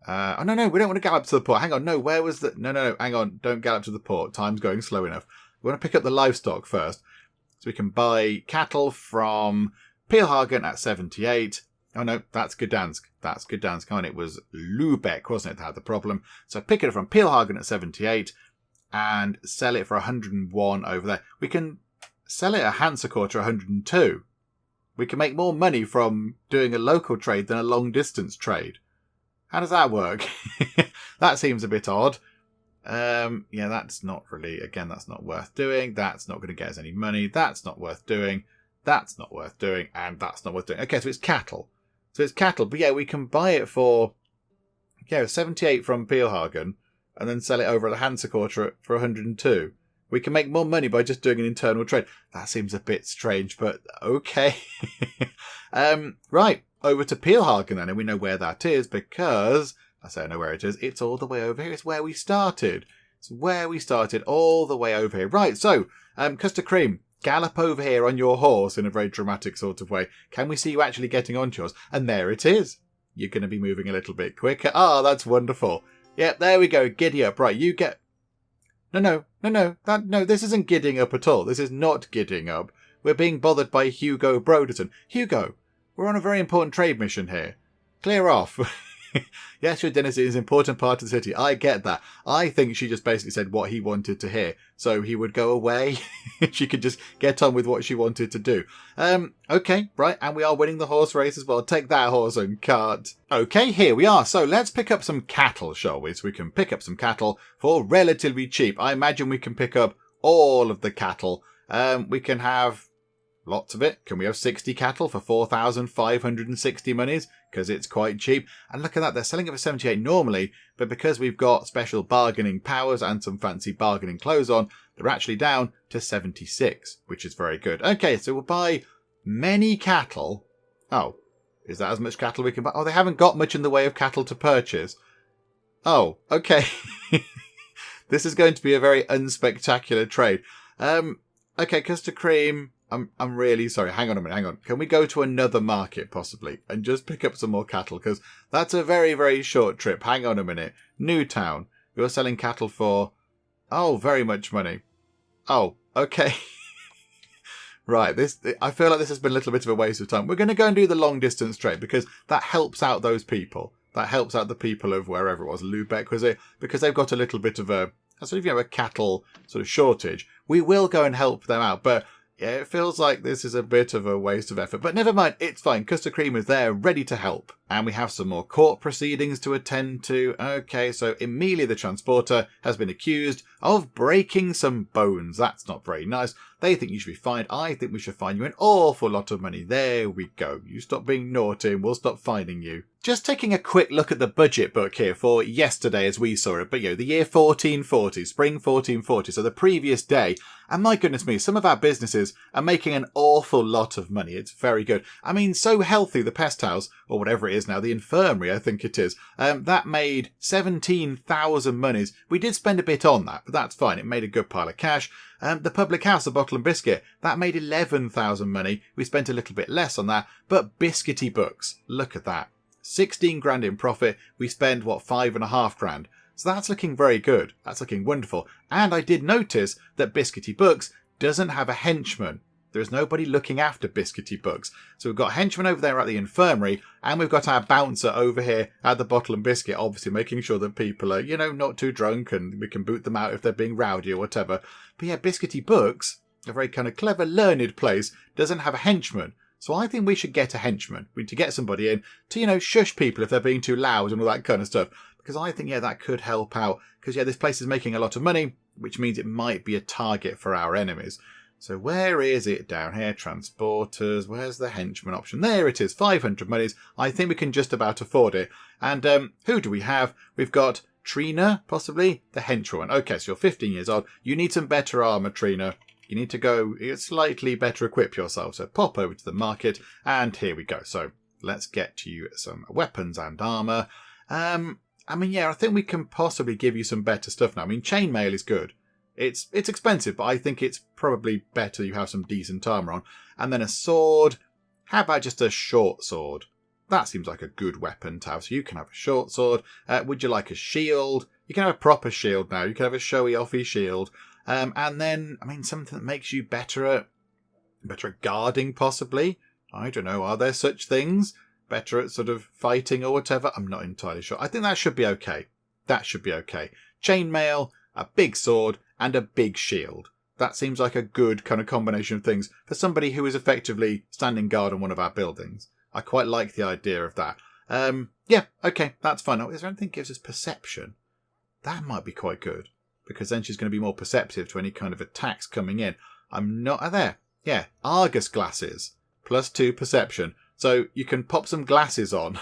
No, we don't want to gallop to the port. Hang on, no, where was the... No, hang on, don't gallop to the port. Time's going slow enough. We want to pick up the livestock first. So we can buy cattle from Pilhagen at 78. Oh no, that's Gdansk. Come on, it was Lübeck, wasn't it, that had the problem. So pick it up from Pilhagen at 78 and sell it for 101 over there. We can sell it at Hansecourt for 102. We can make more money from doing a local trade than a long-distance trade. How does that work? That seems a bit odd. Yeah, that's not really... Again, that's not worth doing. That's not going to get us any money. That's not worth doing. That's not worth doing. And that's not worth doing. Okay, so it's cattle. But yeah, we can buy it for... 78 from Pilhagen and then sell it over at the Hansecourt for 102. We can make more money by just doing an internal trade. That seems a bit strange, but okay. Right. Over to Pilhagen then, and we know where that is because, I know where it is, it's all the way over here. It's where we started. All the way over here. Right, so, Custard Cream, gallop over here on your horse in a very dramatic sort of way. Can we see you actually getting onto yours? And there it is. You're going to be moving a little bit quicker. That's wonderful. Yep, there we go. Giddy up. Right, you get... No, this isn't gidding up at all. This is not gidding up. We're being bothered by Hugo Broderton. Hugo, we're on a very important trade mission here. Clear off. Yes, your dynasty is an important part of the city. I get that. I think she just basically said what he wanted to hear. So he would go away. She could just get on with what she wanted to do. Okay, right. And we are winning the horse race as well. Take that, horse and cart. Okay, here we are. So let's pick up some cattle, shall we? So we can pick up some cattle for relatively cheap. I imagine we can pick up all of the cattle. We can have... lots of it. Can we have 60 cattle for 4,560 monies? Because it's quite cheap. And look at that, they're selling it for 78 normally, but because we've got special bargaining powers and some fancy bargaining clothes on, they're actually down to 76, which is very good. Okay, so we'll buy many cattle. Oh, is that as much cattle we can buy? Oh, they haven't got much in the way of cattle to purchase. Oh, okay. This is going to be a very unspectacular trade. Okay, Custard Cream... I'm really sorry. Hang on a minute. Hang on. Can we go to another market possibly and just pick up some more cattle? Because that's a very, very short trip. Hang on a minute. Newtown. You're selling cattle for... very much money. Oh, okay. Right, I feel like this has been a little bit of a waste of time. We're going to go and do the long distance trade because that helps out those people. That helps out the people of wherever it was, Lubeck, was it? Because they've got a little bit of a cattle sort of shortage. We will go and help them out, but yeah, it feels like this is a bit of a waste of effort. But never mind, it's fine. Custard Cream is there, ready to help. And we have some more court proceedings to attend to. Okay, so Emilia the Transporter has been accused of breaking some bones. That's not very nice. They think you should be fined. I think we should fine you an awful lot of money. There we go. You stop being naughty and we'll stop fining you. Just taking a quick look at the budget book here for yesterday as we saw it. But, the year 1440, spring 1440, so the previous day. And my goodness me, some of our businesses are making an awful lot of money. It's very good. I mean, So Healthy, the pest house, or whatever it is now, the infirmary, I think it is, that made 17,000 monies. We did spend a bit on that, but that's fine. It made a good pile of cash. The public house, the Bottle and Biscuit, that made 11,000 money. We spent a little bit less on that, but Biscuity Books, look at that. 16 grand in profit. We spend, 5.5 grand. So that's looking very good. That's looking wonderful. And I did notice that Biscuity Books doesn't have a henchman. There is nobody looking after Biscuity Books. So we've got a henchman over there at the infirmary, and we've got our bouncer over here at the Bottle and Biscuit, obviously making sure that people are, not too drunk and we can boot them out if they're being rowdy or whatever. But yeah, Biscuity Books, a very kind of clever, learned place, doesn't have a henchman. So I think we should get a henchman. We need to get somebody in to, shush people if they're being too loud and all that kind of stuff. Because I think, that could help out. Because, this place is making a lot of money, which means it might be a target for our enemies. So where is it down here? Transporters. Where's the henchman option? There it is. 500 monies. I think we can just about afford it. And who do we have? We've got Trina, possibly. The henchwoman. Okay, so you're 15 years old. You need some better armour, Trina. You need to go slightly better equip yourself. So pop over to the market. And here we go. So let's get you some weapons and armour. I think we can possibly give you some better stuff now. Chainmail is good. It's expensive, but I think it's probably better you have some decent armour on. And then a sword. How about just a short sword? That seems like a good weapon to have. So you can have a short sword. Would you like a shield? You can have a proper shield now. You can have a showy offy shield. And then, something that makes you better at guarding, possibly. I don't know. Are there such things? Better at sort of fighting or whatever? I'm not entirely sure. I think that should be okay. That should be okay. Chainmail, a big sword, and a big shield. That seems like a good kind of combination of things for somebody who is effectively standing guard on one of our buildings. I quite like the idea of that. Okay, that's fine. Now, is there anything that gives us perception? That might be quite good, because then she's going to be more perceptive to any kind of attacks coming in. I'm not there. Yeah, Argus glasses, +2 perception. So you can pop some glasses on,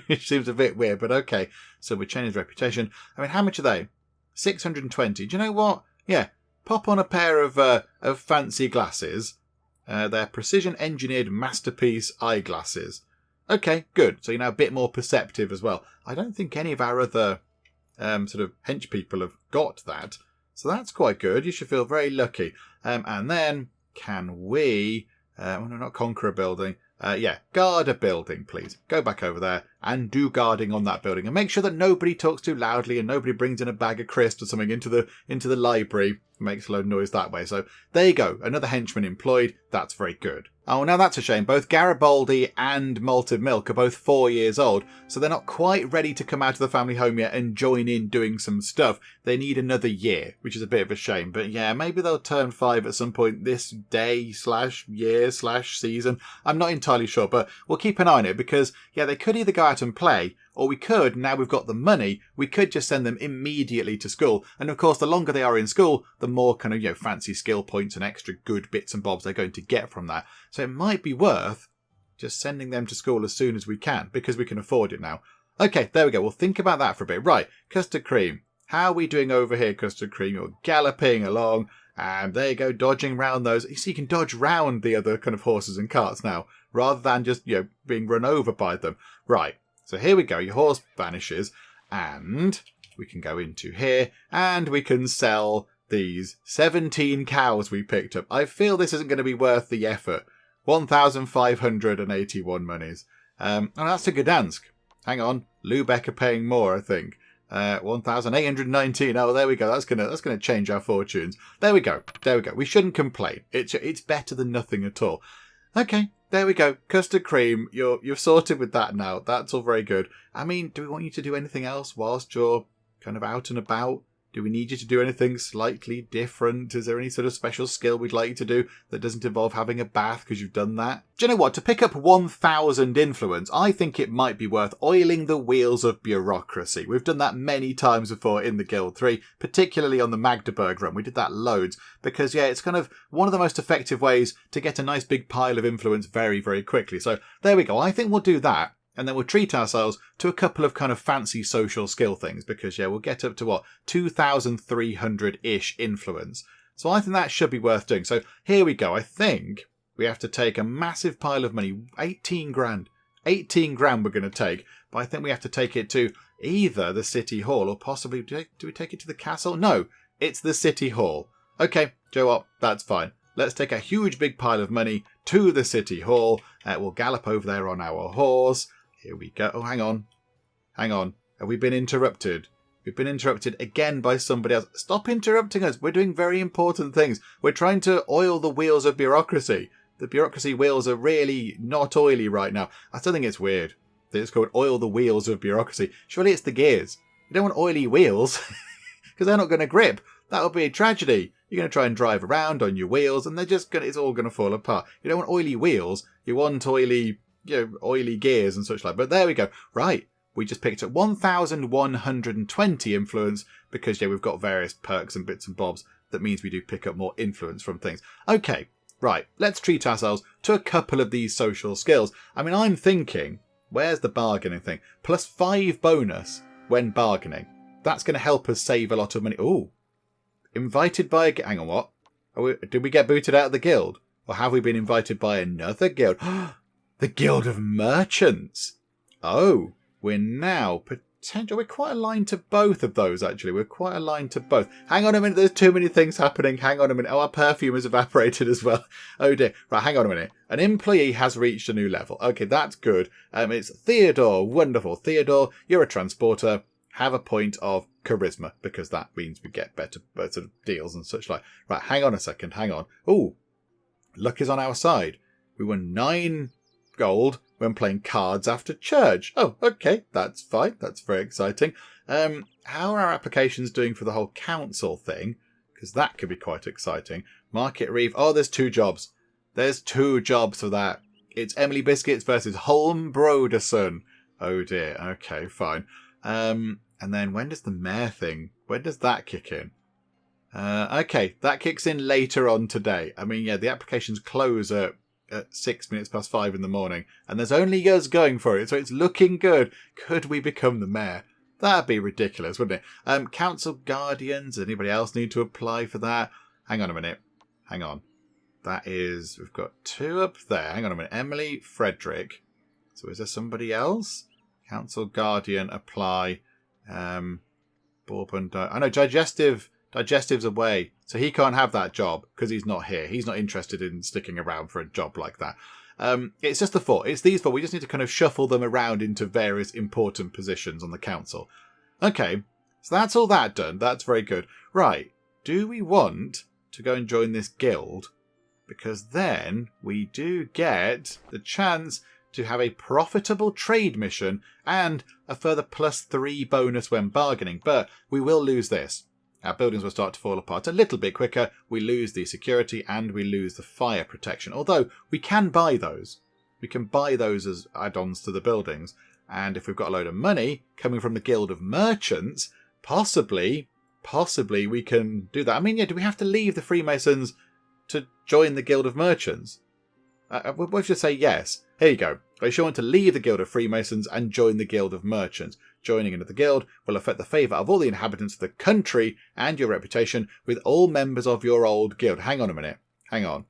which seems a bit weird, but okay. So we're changing his reputation. How much are they? 620. Do you know what? Yeah, pop on a pair of fancy glasses. They're precision-engineered masterpiece eyeglasses. Okay, good. So you're now a bit more perceptive as well. I don't think any of our other sort of hench people have got that. So that's quite good. You should feel very lucky. And then, can we... not conquer a building. Guard a building, please. Go back over there and do guarding on that building, and make sure that nobody talks too loudly and nobody brings in a bag of crisps or something into the library. Makes a load of noise that way. So there you go. Another henchman employed. That's very good. Oh, now that's a shame. Both Garibaldi and Malted Milk are both 4 years old, so they're not quite ready to come out of the family home yet and join in doing some stuff. They need another year, which is a bit of a shame. But yeah, maybe they'll turn 5 at some point this day/year/season. I'm not entirely sure, but we'll keep an eye on it because, they could either go out and play, or we could, now we've got the money, we could just send them immediately to school. And of course, the longer they are in school, the more kind of, fancy skill points and extra good bits and bobs they're going to get from that. So it might be worth just sending them to school as soon as we can, because we can afford it now. Okay, there we go. We'll think about that for a bit. Right, Custard Cream. How are we doing over here, Custard Cream? You're galloping along, and there you go, dodging round those. You see, you can dodge round the other kind of horses and carts now, rather than just, being run over by them. Right. So here we go, your horse vanishes, and we can go into here, and we can sell these 17 cows we picked up. I feel this isn't going to be worth the effort. 1,581 monies. And that's to Gdansk. Hang on, Lubeck are paying more, I think. 1,819. Oh, there we go. That's gonna change our fortunes. There we go. We shouldn't complain. It's better than nothing at all. Okay, there we go. Custard Cream, you've sorted with that now. That's all very good. I mean, do we want you to do anything else whilst you're kind of out and about? Do we need you to do anything slightly different? Is there any sort of special skill we'd like you to do that doesn't involve having a bath because you've done that? Do you know what? To pick up 1,000 influence, I think it might be worth oiling the wheels of bureaucracy. We've done that many times before in the Guild 3, particularly on the Magdeburg run. We did that loads because, yeah, it's kind of one of the most effective ways to get a nice big pile of influence very, very quickly. So there we go. I think we'll do that. And then we'll treat ourselves to a couple of kind of fancy social skill things because, yeah, we'll get up to 2,300-ish influence. So I think that should be worth doing. So here we go. I think we have to take a massive pile of money, 18 grand. 18 grand we're going to take, but I think we have to take it to either the City Hall or possibly, do we take it to the castle? No, it's the City Hall. Okay, do you know what? That's fine. Let's take a huge big pile of money to the City Hall. We'll gallop over there on our horse. Here we go. Oh, hang on. Have we been interrupted? We've been interrupted again by somebody else. Stop interrupting us. We're doing very important things. We're trying to oil the wheels of bureaucracy. The bureaucracy wheels are really not oily right now. I still think it's weird that it's called oil the wheels of bureaucracy. Surely it's the gears. You don't want oily wheels because they're not going to grip. That would be a tragedy. You're going to try and drive around on your wheels and it's all going to fall apart. You don't want oily wheels. You want oily gears and such like. But there we go. Right. We just picked up 1,120 influence because, yeah, we've got various perks and bits and bobs. That means we do pick up more influence from things. Okay. Right. Let's treat ourselves to a couple of these social skills. I mean, I'm thinking, where's the bargaining thing? Plus 5 bonus when bargaining. That's going to help us save a lot of money. Ooh. Invited by a... Hang on, what? Did we get booted out of the guild? Or have we been invited by another guild? The Guild of Merchants. Oh, we're now potential. We're quite aligned to both of those, actually. We're quite aligned to both. Hang on a minute. There's too many things happening. Hang on a minute. Oh, our perfume has evaporated as well. Oh, dear. Right, hang on a minute. An employee has reached a new level. Okay, that's good. It's Theodore. Wonderful. Theodore, you're a transporter. Have a point of charisma because that means we get better deals and such like. Right, hang on a second. Hang on. Oh, luck is on our side. We won 9 gold when playing cards after church. Oh, okay, that's fine. That's very exciting. How are our applications doing for the whole council thing? Because that could be quite exciting. Market Reeve. Oh, there's 2 jobs. There's 2 jobs for that. It's Emily Biscuits versus Holm Broderson. Oh dear. Okay, fine. And then when does the mayor thing? When does that kick in? Okay, that kicks in later on today. I mean, yeah, the applications close at 6 minutes past 5 in the morning, and there's only us going for it, so it's looking good. Could we become the mayor? That'd be ridiculous, wouldn't it? Council Guardians, anybody else need to apply for that? Hang on a minute. Hang on. That is, we've got 2 up there. Hang on a minute. Emily, Frederick. So is there somebody else? Council Guardian, apply. Bourbon, I know, Digestive's away, so he can't have that job because he's not here. He's not interested in sticking around for a job like that. It's just the 4. It's these 4. We just need to kind of shuffle them around into various important positions on the council. Okay, so that's all that done. That's very good. Right, do we want to go and join this guild? Because then we do get the chance to have a profitable trade mission and a further +3 bonus when bargaining. But we will lose this. Our buildings will start to fall apart a little bit quicker. We lose the security and we lose the fire protection. Although we can buy those. We can buy those as add-ons to the buildings. And if we've got a load of money coming from the Guild of Merchants, possibly we can do that. I mean, yeah, do we have to leave the Freemasons to join the Guild of Merchants? We should say yes. Here you go. I sure want to leave the Guild of Freemasons and join the Guild of Merchants. Joining into the guild will affect the favour of all the inhabitants of the country and your reputation with all members of your old guild. Hang on a minute. Hang on.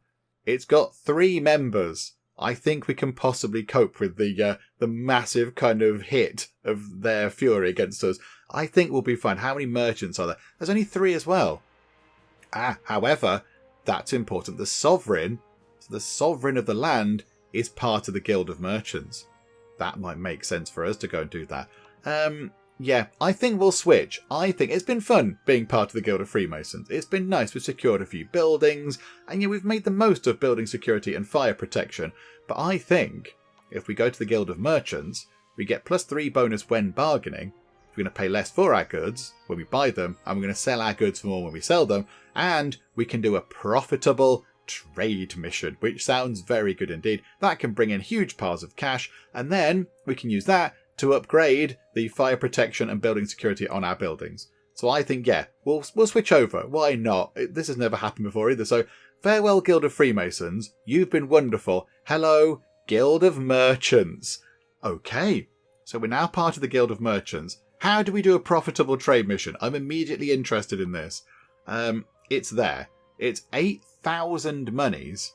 It's got 3 members. I think we can possibly cope with the massive kind of hit of their fury against us. I think we'll be fine. How many merchants are there? There's only 3 as well. However, that's important. The sovereign of the land is part of the Guild of Merchants. That might make sense for us to go and do that. Yeah, I think we'll switch. I think it's been fun being part of the Guild of Freemasons. It's been nice. We've secured a few buildings, and yeah, we've made the most of building security and fire protection. But I think if we go to the Guild of Merchants, we get +3 bonus when bargaining. We're going to pay less for our goods when we buy them, and we're going to sell our goods for more when we sell them, and we can do a profitable trade mission, which sounds very good indeed. That can bring in huge piles of cash, and then we can use that to upgrade the fire protection and building security on our buildings. So I think, yeah, we'll switch over. Why not? This has never happened before either. So farewell, Guild of Freemasons. You've been wonderful. Hello, Guild of Merchants. Okay, so we're now part of the Guild of Merchants. How do we do a profitable trade mission? I'm immediately interested in this. It's there. It's 8,000 monies.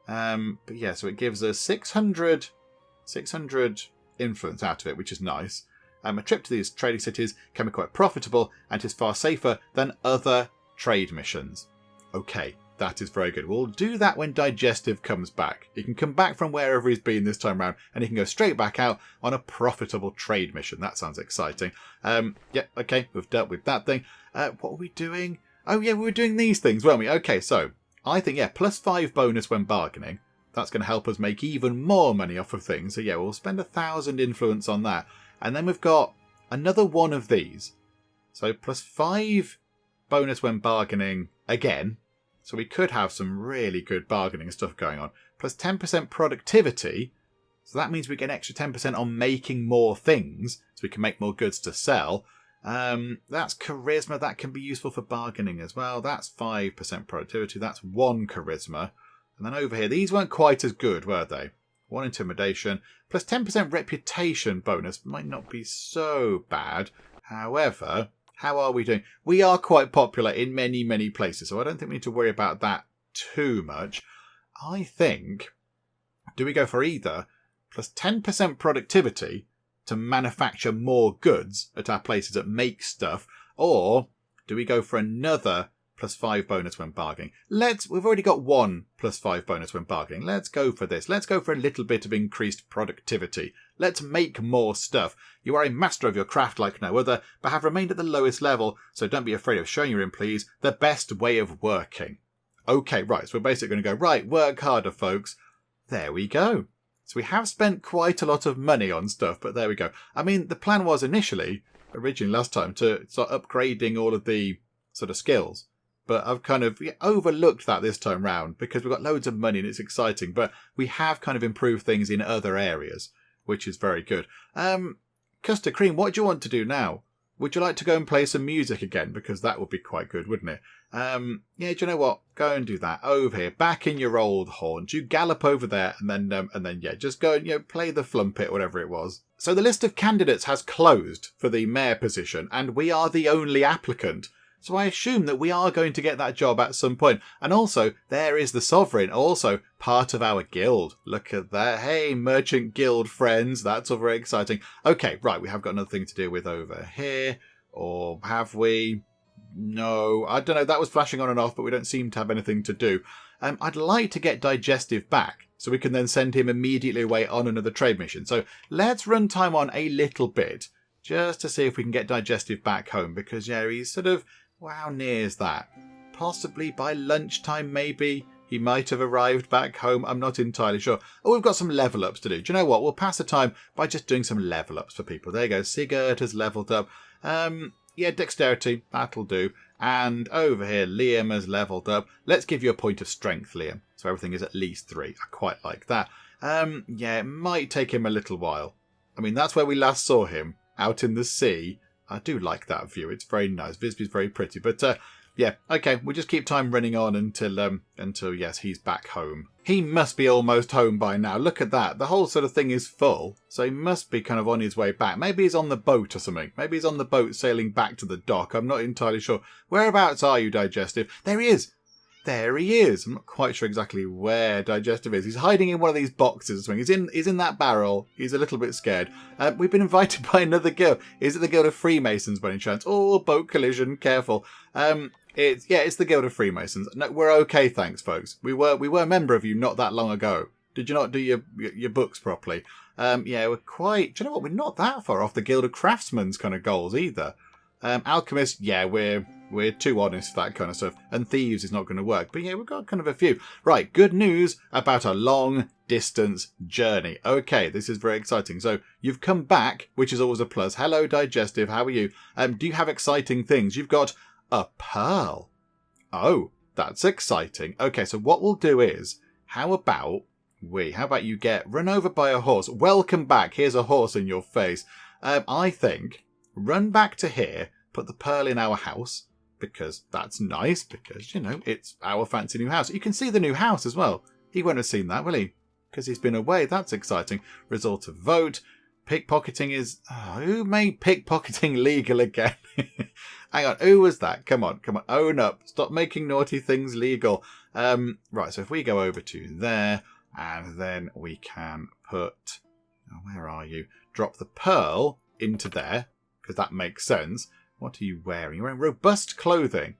But yeah, so it gives us 600 influence out of it, which is nice. A trip to these trading cities can be quite profitable and is far safer than other trade missions. Okay, that is very good. We'll do that when Digestive comes back. He can come back from wherever he's been this time round, and he can go straight back out on a profitable trade mission. That sounds exciting. Yeah, okay, we've dealt with that thing. What are we doing? Oh yeah, we were doing these things, weren't we? Okay, so I think, yeah, +5 bonus when bargaining. That's going to help us make even more money off of things. So yeah, we'll spend 1,000 influence on that. And then we've got another one of these. So +5 bonus when bargaining again. So we could have some really good bargaining stuff going on. +10% productivity. So that means we get an extra 10% on making more things. So we can make more goods to sell. That's charisma. That can be useful for bargaining as well. That's 5% productivity. That's 1 charisma. And then over here, these weren't quite as good, were they? 1 intimidation, +10% reputation bonus. Might not be so bad. However, how are we doing? We are quite popular in many, many places, so I don't think we need to worry about that too much. I think, do we go for either +10% productivity to manufacture more goods at our places that make stuff, or do we go for another +5 bonus when bargaining? We've already got 1 +5 bonus when bargaining. Let's go for this. Let's go for a little bit of increased productivity. Let's make more stuff. You are a master of your craft like no other, but have remained at the lowest level, so don't be afraid of showing your employees the best way of working. Okay, right, so we're basically going to go, right, work harder, folks. There we go. So we have spent quite a lot of money on stuff, but there we go. I mean, the plan was originally last time, to start upgrading all of the sort of skills. But I've kind of overlooked that this time round because we've got loads of money and it's exciting. But we have kind of improved things in other areas, which is very good. Custard Cream, what do you want to do now? Would you like to go and play some music again? Because that would be quite good, wouldn't it? Yeah, do you know what? Go and do that. Over here, back in your old haunt. You gallop over there and then yeah, just go and play the flumpet, whatever it was. So the list of candidates has closed for the mayor position, and we are the only applicant. So I assume that we are going to get that job at some point. And also, there is the Sovereign, also part of our guild. Look at that. Hey, Merchant Guild friends. That's all very exciting. Okay, right, we have got another thing to deal with over here. Or have we? No, I don't know. That was flashing on and off, but we don't seem to have anything to do. I'd like to get Digestive back, so we can then send him immediately away on another trade mission. So let's run time on a little bit, just to see if we can get Digestive back home. Because, yeah, he's sort of... How near is that? Possibly by lunchtime, maybe? He might have arrived back home. I'm not entirely sure. Oh, we've got some level ups to do. Do you know what? We'll pass the time by just doing some level ups for people. There you go. Sigurd has leveled up. Yeah, dexterity. That'll do. And over here, Liam has leveled up. Let's give you a point of strength, Liam. So everything is at least 3. I quite like that. Yeah, it might take him a little while. I mean, that's where we last saw him. Out in the sea. I do like that view. It's very nice. Visby's very pretty. But yeah, okay. We'll just keep time running on until yes, he's back home. He must be almost home by now. Look at that. The whole sort of thing is full. So he must be kind of on his way back. Maybe he's on the boat or something. Maybe he's on the boat sailing back to the dock. I'm not entirely sure. Whereabouts are you, Digestive? There he is. There he is. I'm not quite sure exactly where Digestive is. He's hiding in one of these boxes or something. He's in that barrel. He's a little bit scared. We've been invited by another guild. Is it the Guild of Freemasons by any chance? Oh, boat collision. Careful. It's the Guild of Freemasons. No, we're okay, thanks, folks. We were a member of you not that long ago. Did you not do your books properly? Yeah, we're quite... Do you know what? We're not that far off the Guild of Craftsmen's kind of goals either. Alchemists, yeah, we're too honest for that kind of stuff. And Thieves is not going to work. But yeah, we've got kind of a few. Right, good news about a long-distance journey. Okay, this is very exciting. So you've come back, which is always a plus. Hello, Digestive, how are you? Do you have exciting things? You've got a pearl. Oh, that's exciting. Okay, so what we'll do is, how about you get run over by a horse? Welcome back. Here's a horse in your face. I think... Run back to here, put the pearl in our house, because that's nice, because, you know, it's our fancy new house. You can see the new house as well. He won't have seen that, will he? Because he's been away. That's exciting. Result of vote. Pickpocketing is... Oh, who made pickpocketing legal again? Hang on, who was that? Come on, own up. Stop making naughty things legal. Right, so if we go over to there, and then we can put... Oh, where are you? Drop the pearl into there. Because that makes sense. What are you wearing? You're wearing robust clothing.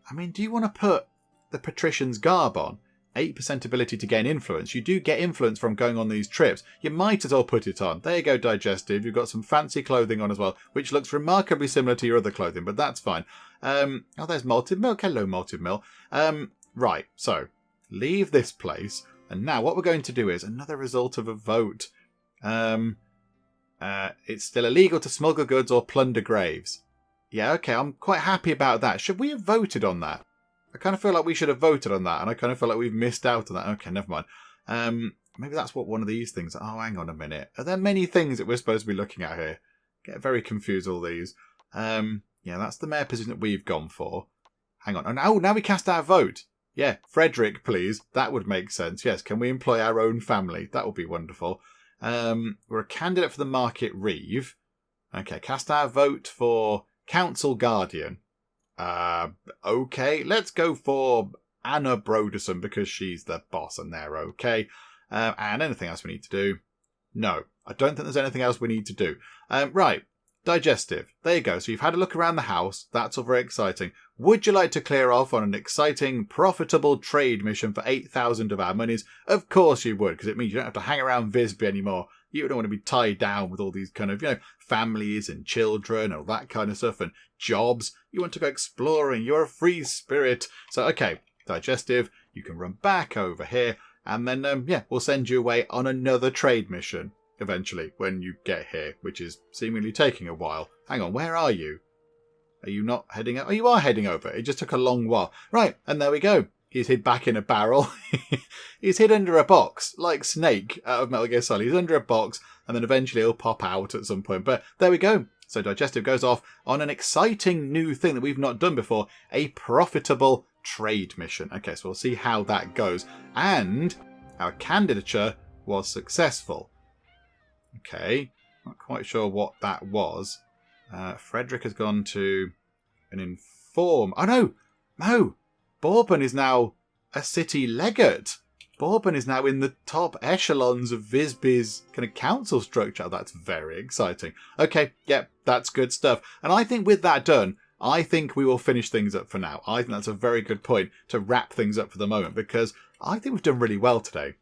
I mean, do you want to put the Patrician's garb on? 8% ability to gain influence. You do get influence from going on these trips. You might as well put it on. There you go, Digestive. You've got some fancy clothing on as well, which looks remarkably similar to your other clothing, but that's fine. Oh, there's Malted Milk. Hello, Malted Milk. Right, so leave this place. And now what we're going to do is another result of a vote. It's still illegal to smuggle goods or plunder graves. Yeah, okay, I'm quite happy about that. Should we have voted on that? I kind of feel like we should have voted on that, and I kind of feel like we've missed out on that. Okay, never mind. Maybe that's what one of these things... Oh, hang on a minute. Are there many things that we're supposed to be looking at here? Get very confused, all these. Yeah, that's the mayor position that we've gone for. Hang on. Oh, now we cast our vote. Yeah, Frederick, please. That would make sense. Yes, can we employ our own family? That would be wonderful. We're a candidate for the Market Reeve. Okay, cast our vote for Council Guardian. Okay, let's go for Anna Broderson because she's the boss and they're okay. And anything else we need to do? No, I don't think there's anything else we need to do. Right, Digestive. There you go. So you've had a look around the house. That's all very exciting. Would you like to clear off on an exciting, profitable trade mission for 8,000 of our monies? Of course you would, because it means you don't have to hang around Visby anymore. You don't want to be tied down with all these kind of, families and children and all that kind of stuff and jobs. You want to go exploring. You're a free spirit. So, okay, Digestive, you can run back over here and then, we'll send you away on another trade mission eventually when you get here, which is seemingly taking a while. Hang on, where are you? Are you not heading over? Oh, you are heading over. It just took a long while. Right, and there we go. He's hid back in a barrel. He's hid under a box, like Snake out of Metal Gear Solid. He's under a box, and then eventually he'll pop out at some point. But there we go. So Digestive goes off on an exciting new thing that we've not done before, a profitable trade mission. Okay, so we'll see how that goes. And our candidature was successful. Okay, not quite sure what that was. Frederick has gone to an inform... Oh, no! Bourbon is now a city legate. Bourbon is now in the top echelons of Visby's kind of council structure. That's very exciting. Okay, yeah, that's good stuff. And I think with that done, I think we will finish things up for now. I think that's a very good point to wrap things up for the moment, because I think we've done really well today.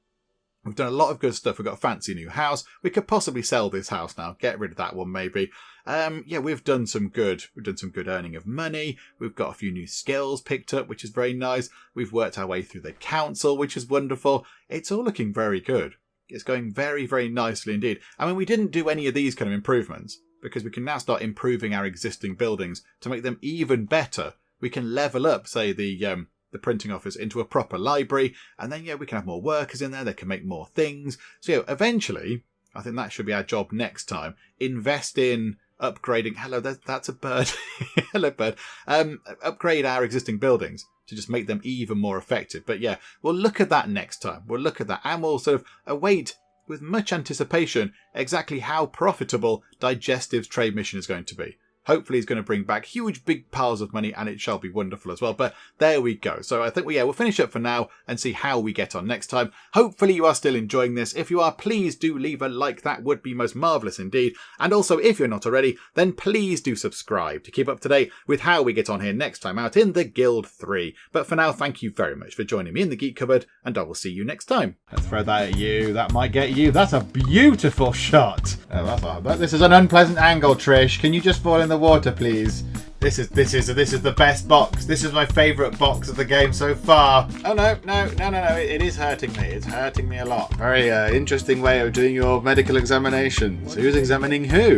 We've done a lot of good stuff. We've got a fancy new house. We could possibly sell this house now. Get rid of that one, maybe. We've done some good. We've done some good earning of money. We've got a few new skills picked up, which is very nice. We've worked our way through the council, which is wonderful. It's all looking very good. It's going very, very nicely indeed. I mean, we didn't do any of these kind of improvements because we can now start improving our existing buildings to make them even better. We can level up, say, the printing office into a proper library, and then we can have more workers in there. They can make more things. So eventually, I think that should be our job next time. Invest in upgrading. Hello, that's a bird. Hello, bird. Upgrade our existing buildings to just make them even more effective. But we'll look at that next time. We'll look at that, and we'll sort of await with much anticipation exactly how profitable Digestive's trade mission is going to be. Hopefully he's going to bring back huge big piles of money, and it shall be wonderful as well. But there we go. So I think we'll finish up for now and see how we get on next time. Hopefully you are still enjoying this. If you are, please do leave a like. That would be most marvellous indeed. And also, if you're not already, then please do subscribe to keep up to date with how we get on here next time out in the Guild 3. But for now, thank you very much for joining me in the Geek Cupboard, and I will see you next time. Let's throw that at you. That might get you. That's a beautiful shot. This is an unpleasant angle, Trish. Can you just fall in the water, please? This is the best box. This is my favourite box of the game so far. Oh no! It is hurting me. It's hurting me a lot. Very interesting way of doing your medical examination. So who's examining who?